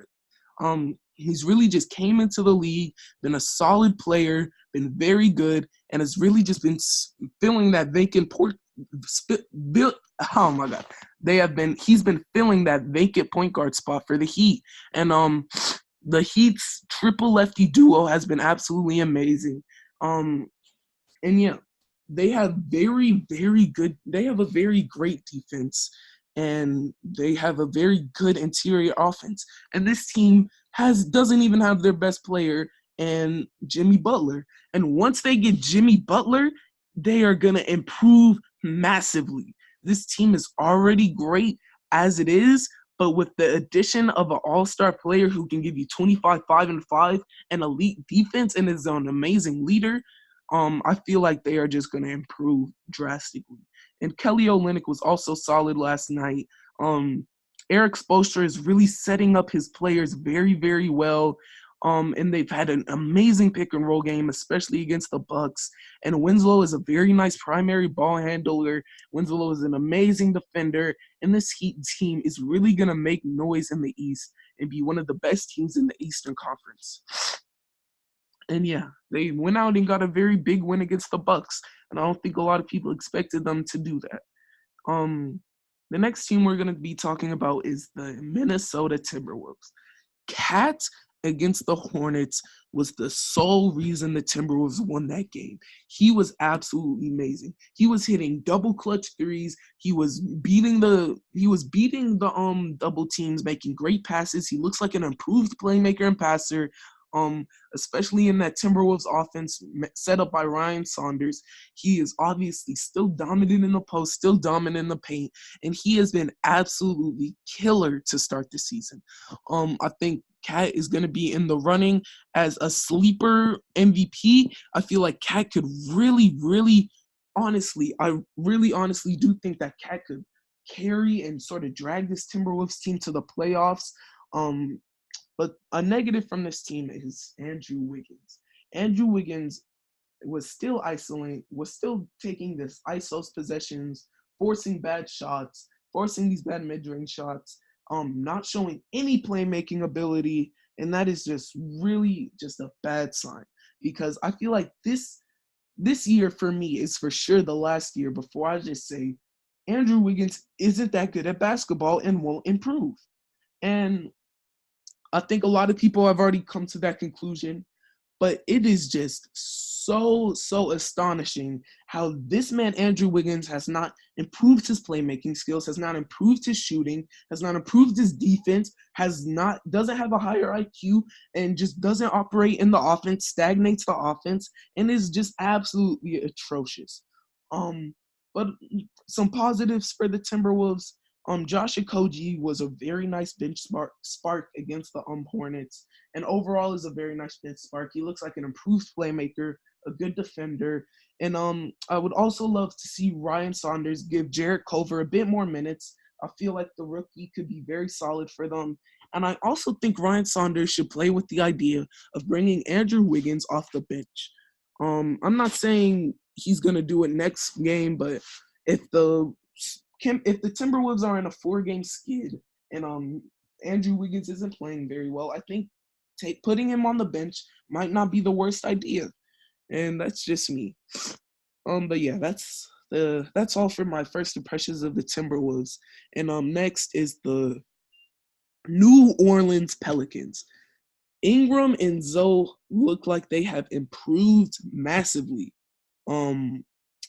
He's really just came into the league, been a solid player, been very good, and has really just been filling that vacant port. Oh my God, he's been filling that vacant point guard spot for the Heat, and the Heat's triple lefty duo has been absolutely amazing. And yeah, they have very, very good. They have a very great defense, and they have a very good interior offense. And this team doesn't even have their best player and Jimmy Butler. And once they get Jimmy Butler, they are gonna improve massively. This team is already great as it is, but with the addition of an all-star player who can give you 25, 5, and 5, and elite defense and is an amazing leader, I feel like they are just going to improve drastically. And Kelly Olynyk was also solid last night. Eric Spoelstra is really setting up his players very, very well. And they've had an amazing pick and roll game, especially against the Bucks. And Winslow is a very nice primary ball handler. Winslow is an amazing defender. And this Heat team is really going to make noise in the East and be one of the best teams in the Eastern Conference. And yeah, they went out and got a very big win against the Bucks, and I don't think a lot of people expected them to do that. The next team we're gonna be talking about is the Minnesota Timberwolves. Cat against the Hornets was the sole reason the Timberwolves won that game. He was absolutely amazing. He was hitting double clutch threes. He was beating the double teams, making great passes. He looks like an improved playmaker and passer. Especially in that Timberwolves offense set up by Ryan Saunders. He is obviously still dominant in the post, still dominant in the paint, and he has been absolutely killer to start the season. I think Cat is going to be in the running as a sleeper MVP. I feel like Cat could really honestly do think that Cat could carry and sort of drag this Timberwolves team to the playoffs. But a negative from this team is Andrew Wiggins. Andrew Wiggins was still taking this ISO's possessions, forcing bad shots, forcing these bad mid-range shots, not showing any playmaking ability, and that is just really just a bad sign because I feel like this year for me is for sure the last year before I just say Andrew Wiggins isn't that good at basketball and won't improve. And I think a lot of people have already come to that conclusion, but it is just so astonishing how this man, Andrew Wiggins, has not improved his playmaking skills, has not improved his shooting, has not improved his defense, doesn't have a higher IQ, and just doesn't operate in the offense, stagnates the offense, and is just absolutely atrocious. Um, but some positives for the Timberwolves. Josh Okogie was a very nice bench spark against the Hornets, and overall is a very nice bench spark. He looks like an improved playmaker, a good defender, and I would also love to see Ryan Saunders give Jarrett Culver a bit more minutes. I feel like the rookie could be very solid for them, and I also think Ryan Saunders should play with the idea of bringing Andrew Wiggins off the bench. I'm not saying he's gonna do it next game, but if the Timberwolves are in a 4-game skid and Andrew Wiggins isn't playing very well, I think putting him on the bench might not be the worst idea. And that's just me. But yeah, that's all for my first impressions of the Timberwolves. And next is the New Orleans Pelicans. Ingram and Zoe look like they have improved massively. Um,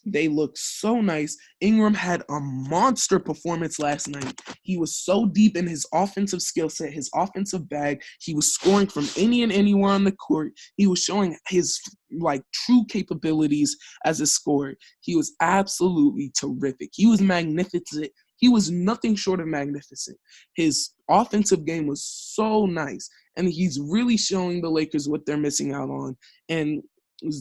they look so nice. Ingram had a monster performance last night. He was so deep in his offensive skill set, his offensive bag. He was scoring from any and anywhere on the court. He was showing his true capabilities as a scorer. He was absolutely terrific. He was magnificent. He was nothing short of magnificent. His offensive game was so nice, and he's really showing the Lakers what they're missing out on. And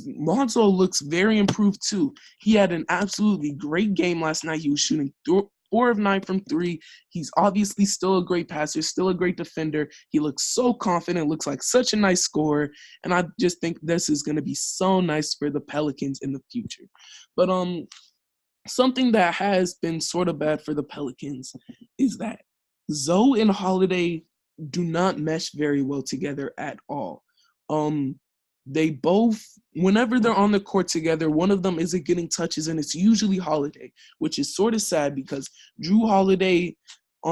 Lonzo looks very improved too. He had an absolutely great game last night. He was shooting 4 of 9 from 3. He's obviously still a great passer, still a great defender. He looks so confident, looks like such a nice scorer. And I just think this is going to be so nice for the Pelicans in the future. But something that has been sort of bad for the Pelicans is that Zoe and Holiday do not mesh very well together at all. They both, whenever they're on the court together, one of them isn't getting touches, and it's usually Holiday, which is sort of sad because Drew Holiday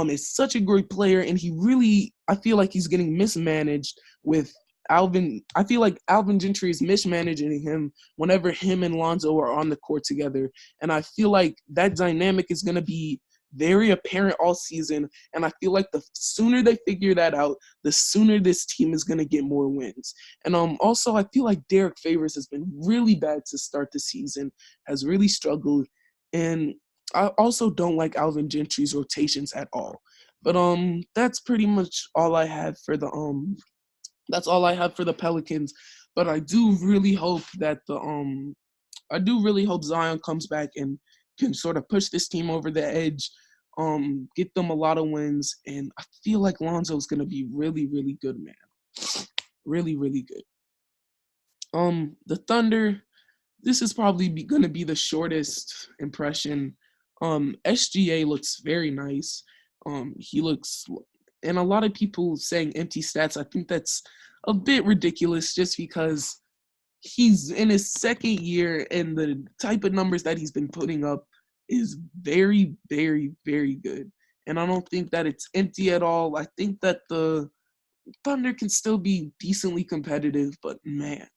is such a great player, and I feel like he's getting mismanaged with Alvin. I feel like Alvin Gentry is mismanaging him whenever him and Lonzo are on the court together, and I feel like that dynamic is going to be very apparent all season, and I feel like the sooner they figure that out, the sooner this team is going to get more wins. And also, I feel like Derek Favors has been really bad to start the season, has really struggled, and I also don't like Alvin Gentry's rotations at all. But that's pretty much all I had for the that's all I have for the Pelicans. But I do really hope that Zion comes back and can sort of push this team over the edge, get them a lot of wins, and I feel like Lonzo's gonna be really, really good, man. Really, really good. The Thunder, this is probably gonna be the shortest impression. SGA looks very nice. He looks, and a lot of people saying empty stats. I think that's a bit ridiculous just because he's in his second year and the type of numbers that he's been putting up is very, very, very good. And I don't think that it's empty at all. I think that the Thunder can still be decently competitive, but man,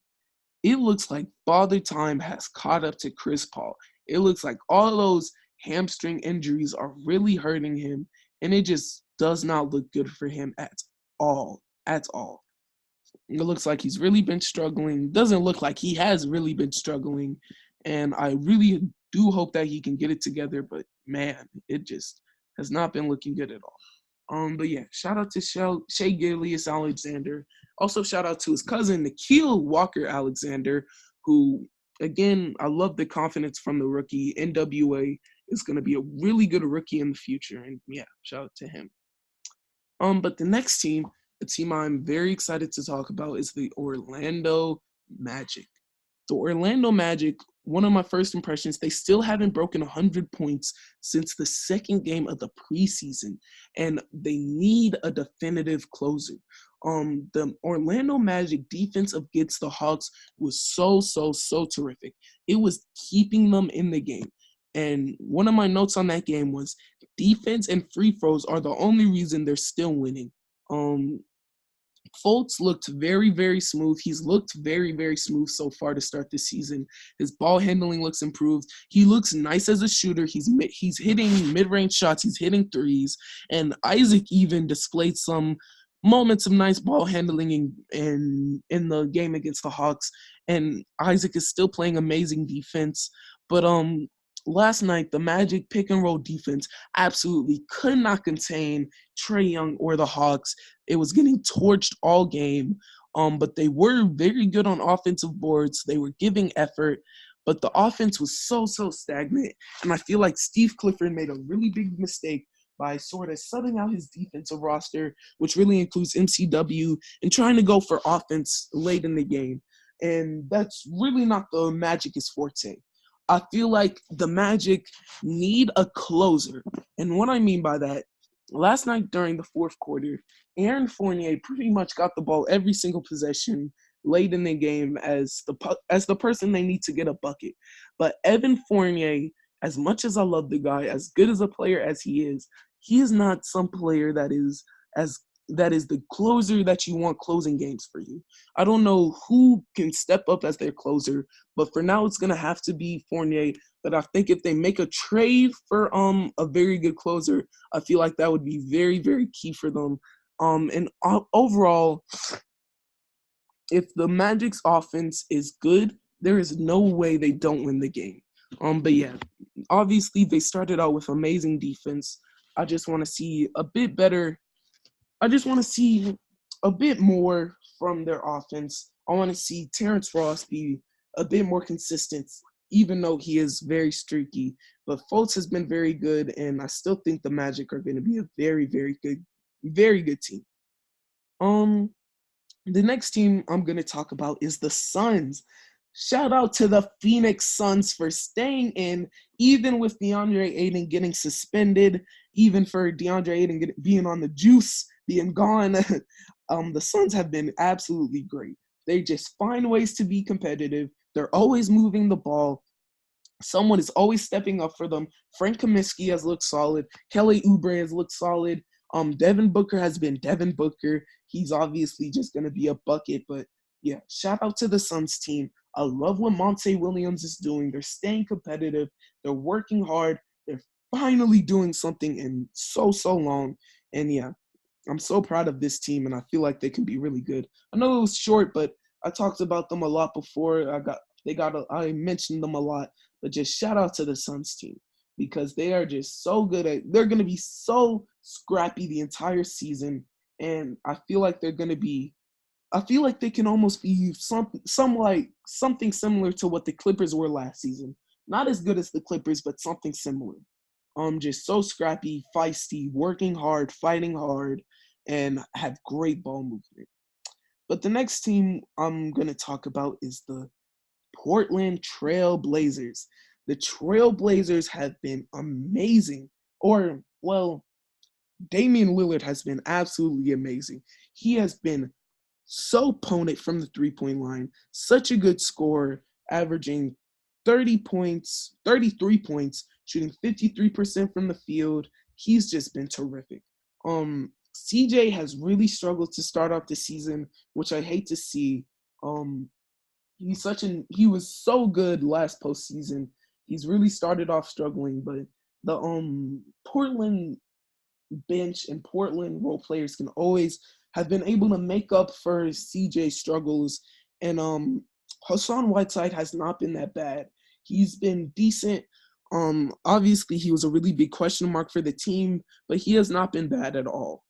it looks like Father Time has caught up to Chris Paul. It looks like all those hamstring injuries are really hurting him, and it just does not look good for him at all. At all. It looks like he's really been struggling. Doesn't look like he has really been struggling. And I really do hope that he can get it together. But man, it just has not been looking good at all. But yeah, shout out to Shea Gilgeous Alexander. Also, shout out to his cousin, Nikhil Walker Alexander, who, again, I love the confidence from the rookie. NWA is going to be a really good rookie in the future. And yeah, shout out to him. But the next team, a team I'm very excited to talk about, is the Orlando Magic. The Orlando Magic, one of my first impressions, they still haven't broken 100 points since the second game of the preseason, and they need a definitive closer. The Orlando Magic defense against the Hawks was so terrific. It was keeping them in the game. And one of my notes on that game was defense and free throws are the only reason they're still winning. Fultz looked very, very smooth. He's looked very, very smooth so far to start the season. His ball handling looks improved. He looks nice as a shooter. He's hitting mid-range shots. He's hitting threes. And Isaac even displayed some moments of nice ball handling in the game against the Hawks. And Isaac is still playing amazing defense. But last night, the Magic pick and roll defense absolutely could not contain Trae Young or the Hawks. It was getting torched all game, but they were very good on offensive boards. They were giving effort, but the offense was so stagnant. And I feel like Steve Clifford made a really big mistake by sort of subbing out his defensive roster, which really includes MCW, and trying to go for offense late in the game. And that's really not the Magic's forte. I feel like the Magic need a closer. And what I mean by that, last night during the fourth quarter, Aaron Fournier pretty much got the ball every single possession late in the game as the person they need to get a bucket. But Evan Fournier, as much as I love the guy, as good as a player as he is not some player that is the closer that you want closing games for you. I don't know who can step up as their closer, but for now it's gonna have to be Fournier. But I think if they make a trade for a very good closer, I feel like that would be very, very key for them. And overall, if the Magic's offense is good, there is no way they don't win the game. But yeah, obviously they started out with amazing defense. I just want to see a bit better. I just want to see a bit more from their offense. I want to see Terrence Ross be a bit more consistent, even though he is very streaky. But Fultz has been very good, and I still think the Magic are going to be a very, very good team. The next team I'm going to talk about is the Suns. Shout out to the Phoenix Suns for staying in, even with DeAndre Ayton getting suspended, even for DeAndre Ayton being on the juice, being gone. The Suns have been absolutely great. They just find ways to be competitive. They're always moving the ball. Someone is always stepping up for them. Frank Kaminsky has looked solid. Kelly Oubre has looked solid. Devin Booker has been Devin Booker. He's obviously just going to be a bucket. But, yeah, shout out to the Suns team. I love what Monte Williams is doing. They're staying competitive. They're working hard. They're finally doing something in so long. And, yeah, I'm so proud of this team, and I feel like they can be really good. I know it was short, but I talked about them a lot before. I mentioned them a lot. But just shout out to the Suns team because they are just so good they're going to be so scrappy the entire season. And I feel like they can almost be something similar to what the Clippers were last season. Not as good as the Clippers, but something similar. Just so scrappy, feisty, working hard, fighting hard, and have great ball movement. But the next team I'm going to talk about is the Portland Trail Blazers. The Trail Blazers have been amazing. Damian Lillard has been absolutely amazing. He has been so potent from the three-point line, such a good scorer, averaging 33 points, shooting 53% from the field. He's just been terrific. CJ has really struggled to start off the season, which I hate to see. He was so good last postseason. He's really started off struggling, but the Portland bench and Portland role players can always have been able to make up for CJ's struggles. And Hassan Whiteside has not been that bad. He's been decent. Obviously he was a really big question mark for the team, but he has not been bad at all.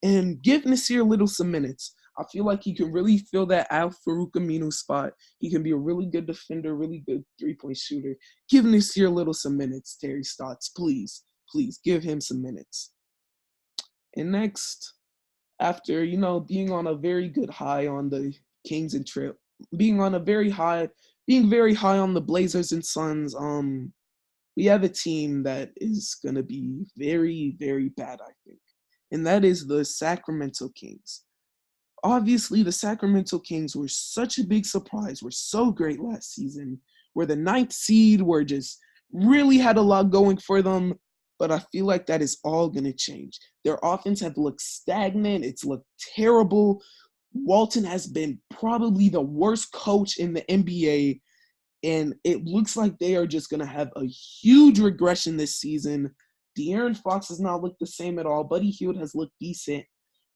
And give Nasir Little some minutes. I feel like he can really fill that Al-Farouq Aminu spot. He can be a really good defender, really good three-point shooter. Give Nasir Little some minutes, Terry Stotts. Please give him some minutes. And next, after, being on a very good high on the Kings and Trail, being very high on the Blazers and Suns, we have a team that is going to be very, very bad, I think. And that is the Sacramento Kings. Obviously, the Sacramento Kings were such a big surprise. We're so great last season. We're the 9th seed. We're really had a lot going for them, but I feel like that is all going to change. Their offense have looked stagnant. It's looked terrible. Walton has been probably the worst coach in the NBA, and it looks like they are just going to have a huge regression this season. De'Aaron Fox has not looked the same at all. Buddy Hield has looked decent.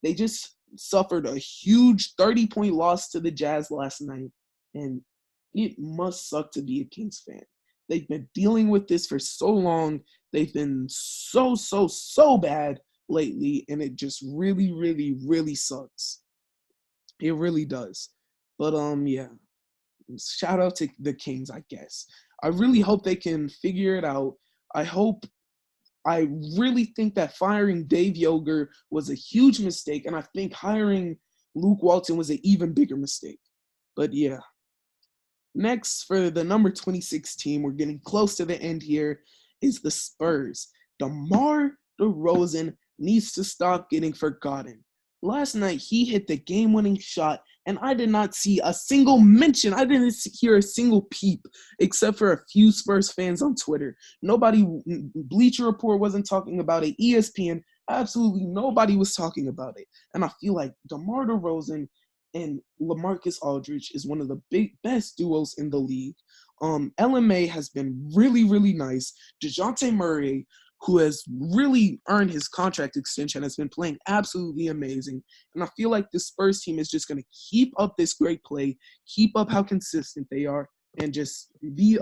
They just suffered a huge 30-point loss to the Jazz last night, and it must suck to be a Kings fan. They've been dealing with this for so long. They've been so bad lately, and it just really, really, really sucks. It really does. But yeah, shout out to the Kings, I guess. I really hope they can figure it out. I really think that firing Dave Yoger was a huge mistake, and I think hiring Luke Walton was an even bigger mistake. But yeah. Next, for the number 26 team, we're getting close to the end here, is the Spurs. DeMar DeRozan needs to stop getting forgotten. Last night, he hit the game-winning shot, and I did not see a single mention. I didn't hear a single peep, except for a few Spurs fans on Twitter. Nobody, Bleacher Report wasn't talking about it. ESPN, absolutely nobody was talking about it. And I feel like DeMar DeRozan and LaMarcus Aldridge is one of the best duos in the league. LMA has been really, really nice. DeJounte Murray, who has really earned his contract extension, has been playing absolutely amazing. And I feel like the Spurs team is just going to keep up this great play, keep up how consistent they are, and just be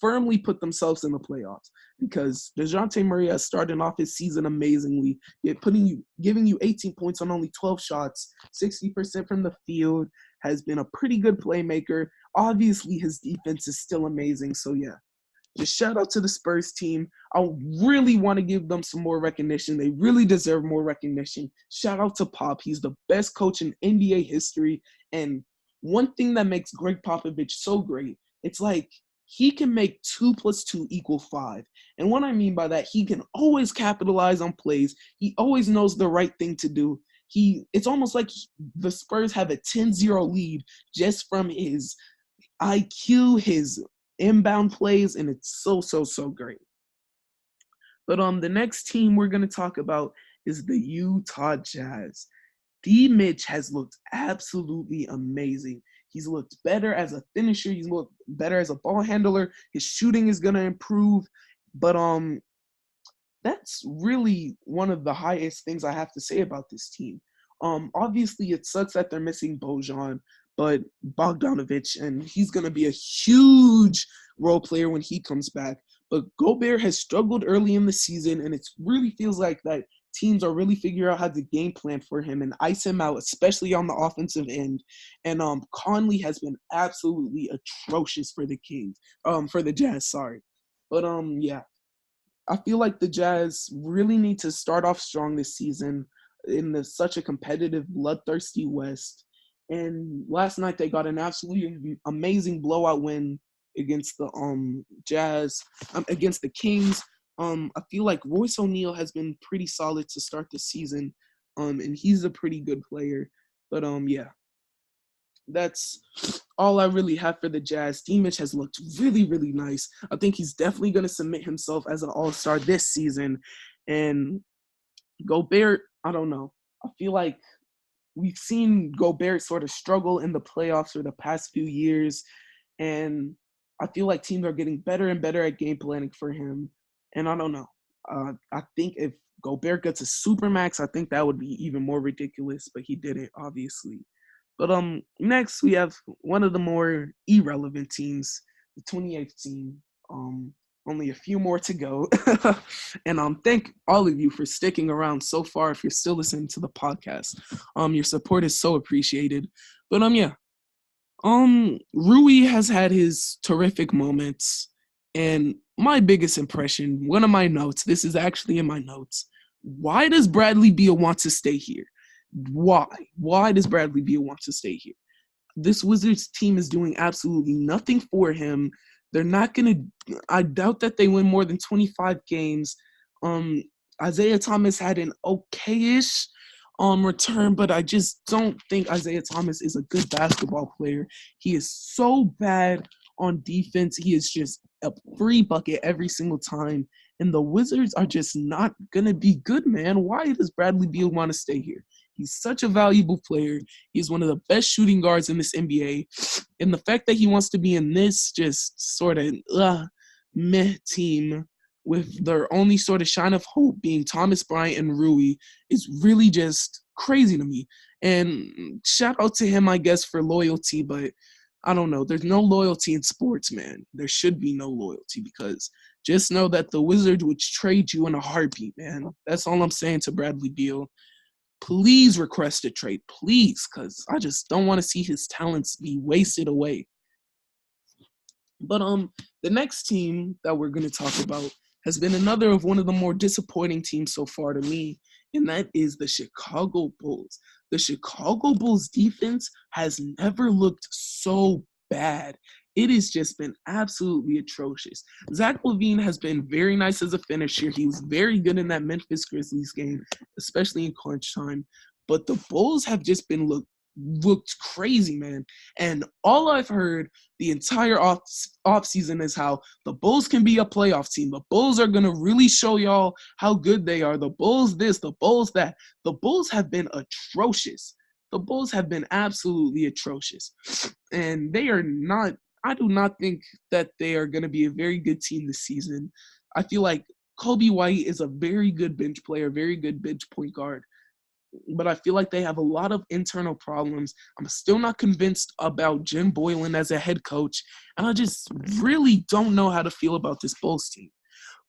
firmly put themselves in the playoffs. Because DeJounte Murray has started off his season amazingly, giving you 18 points on only 12 shots, 60% from the field, has been a pretty good playmaker. Obviously, his defense is still amazing. So yeah, just shout out to the Spurs team. I really want to give them some more recognition. They really deserve more recognition. Shout out to Pop. He's the best coach in NBA history. And one thing that makes Greg Popovich so great, it's like he can make 2 + 2 = 5. And what I mean by that, he can always capitalize on plays. He always knows the right thing to do. It's almost like the Spurs have a 10-0 lead just from his IQ, his inbound plays, and it's so great. But the next team we're going to talk about is the Utah Jazz. D. Mitch has looked absolutely amazing. He's looked better as a finisher. He's looked better as a ball handler. His shooting is going to improve. But that's really one of the highest things I have to say about this team. Obviously, it sucks that they're missing Bojan, but Bogdanovic, and he's going to be a huge role player when he comes back. But Gobert has struggled early in the season, and it really feels like that teams are really figuring out how to game plan for him and ice him out, especially on the offensive end. And Conley has been absolutely atrocious for the Jazz, sorry. But yeah, I feel like the Jazz really need to start off strong this season in such a competitive, bloodthirsty West. And last night they got an absolutely amazing blowout win against the against the Kings. I feel like Royce O'Neal has been pretty solid to start the season, and he's a pretty good player. But yeah, that's all I really have for the Jazz. D. Mitch has looked really, really nice. I think he's definitely going to submit himself as an all-star this season. And Gobert, I don't know. I feel like we've seen Gobert sort of struggle in the playoffs for the past few years, and I feel like teams are getting better and better at game planning for him. And I don't know. I think if Gobert gets a supermax, I think that would be even more ridiculous, but he didn't, obviously. But next we have one of the more irrelevant teams, the 28th team. Only a few more to go. And thank all of you for sticking around so far if you're still listening to the podcast. Your support is so appreciated. But yeah. Rui has had his terrific moments, and my biggest impression, one of my notes, this is actually in my notes. Why does Bradley Beal want to stay here? Why? Why does Bradley Beal want to stay here? This Wizards team is doing absolutely nothing for him. They're not going to – I doubt that they win more than 25 games. Isaiah Thomas had an okay-ish return, but I just don't think Isaiah Thomas is a good basketball player. He is so bad on defense. He is just a free bucket every single time. And the Wizards are just not going to be good, man. Why does Bradley Beal want to stay here? He's such a valuable player. He's one of the best shooting guards in this NBA. And the fact that he wants to be in this just sort of meh team with their only sort of shine of hope being Thomas Bryant and Rui is really just crazy to me. And shout out to him, I guess, for loyalty, but I don't know. There's no loyalty in sports, man. There should be no loyalty because just know that the Wizards would trade you in a heartbeat, man. That's all I'm saying to Bradley Beal. Please request a trade, please, because I just don't want to see his talents be wasted away. But the next team that we're going to talk about has been another of one of the more disappointing teams so far to me, and that is the Chicago Bulls. The Chicago Bulls defense has never looked so bad. It has just been absolutely atrocious. Zach LaVine has been very nice as a finisher. He was very good in that Memphis Grizzlies game, especially in crunch time. But the Bulls have just been looked crazy, man. And all I've heard the entire off season is how the Bulls can be a playoff team. The Bulls are going to really show y'all how good they are. The Bulls this, the Bulls that. The Bulls have been atrocious. The Bulls have been absolutely atrocious. And they are not, I do not think that they are going to be a very good team this season. I feel like Kobe White is a very good bench player, very good bench point guard. But I feel like they have a lot of internal problems. I'm still not convinced about Jim Boylan as a head coach, and I just really don't know how to feel about this Bulls team.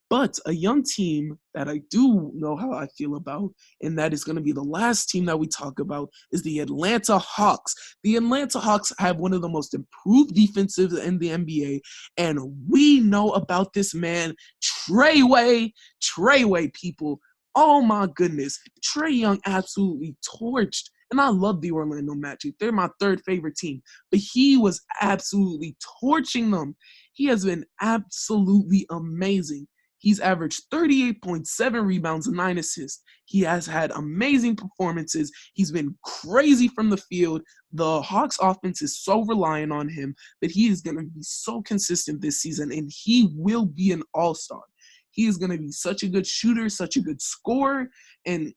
But a young team that I do know how I feel about, and that is going to be the last team that we talk about, is the Atlanta Hawks. The Atlanta Hawks have one of the most improved defensives in the NBA, and we know about this man, Treyway, people. Oh my goodness. Trae Young absolutely torched. And I love the Orlando Magic. They're my third favorite team. But he was absolutely torching them. He has been absolutely amazing. He's averaged 38.7 rebounds and 9 assists. He has had amazing performances. He's been crazy from the field. The Hawks offense is so reliant on him, but he is going to be so consistent this season, and he will be an all-star. He is going to be such a good shooter, such a good scorer, and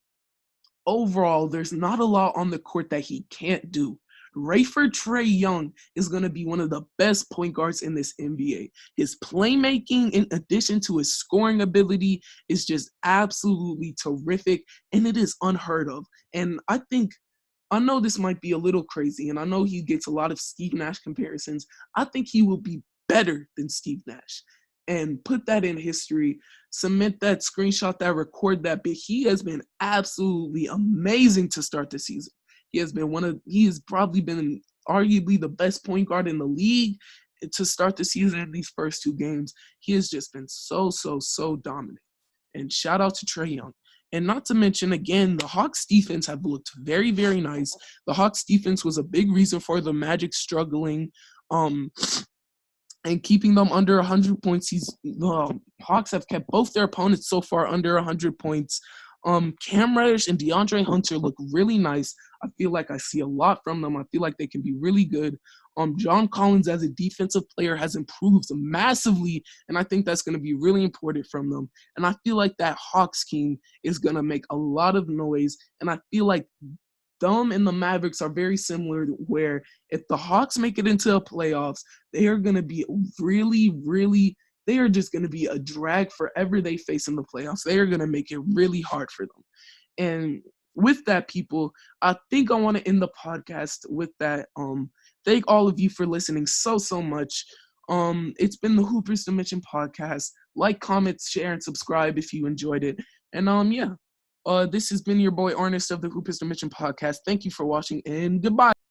overall, there's not a lot on the court that he can't do. Rayford Trae Young is going to be one of the best point guards in this NBA. His playmaking, in addition to his scoring ability, is just absolutely terrific, and it is unheard of. And I know this might be a little crazy, and I know he gets a lot of Steve Nash comparisons. I think he will be better than Steve Nash. And put that in history, cement that, screenshot that, record that. But he has been absolutely amazing to start the season. He has probably been arguably the best point guard in the league to start the season in these first 2 games. He has just been so dominant. And shout out to Trae Young. And not to mention, again, the Hawks defense have looked very, very nice. The Hawks defense was a big reason for the Magic struggling. And keeping them under 100 points. The Hawks have kept both their opponents so far under 100 points. Cam Reddish and DeAndre Hunter look really nice. I feel like I see a lot from them. I feel like they can be really good. John Collins as a defensive player has improved massively, and I think that's going to be really important from them. And I feel like that Hawks team is going to make a lot of noise, and I feel like them and the Mavericks are very similar, where if the Hawks make it into the playoffs, they are going to be they are just going to be a drag forever they face in the playoffs. They are going to make it really hard for them. And with that, people, I think I want to end the podcast with that. Thank all of you for listening so much. It's been the Hoopers Dimension podcast. Like, comment, share, and subscribe if you enjoyed it. And this has been your boy Ernest of the Hoopers Dimension podcast. Thank you for watching, and goodbye.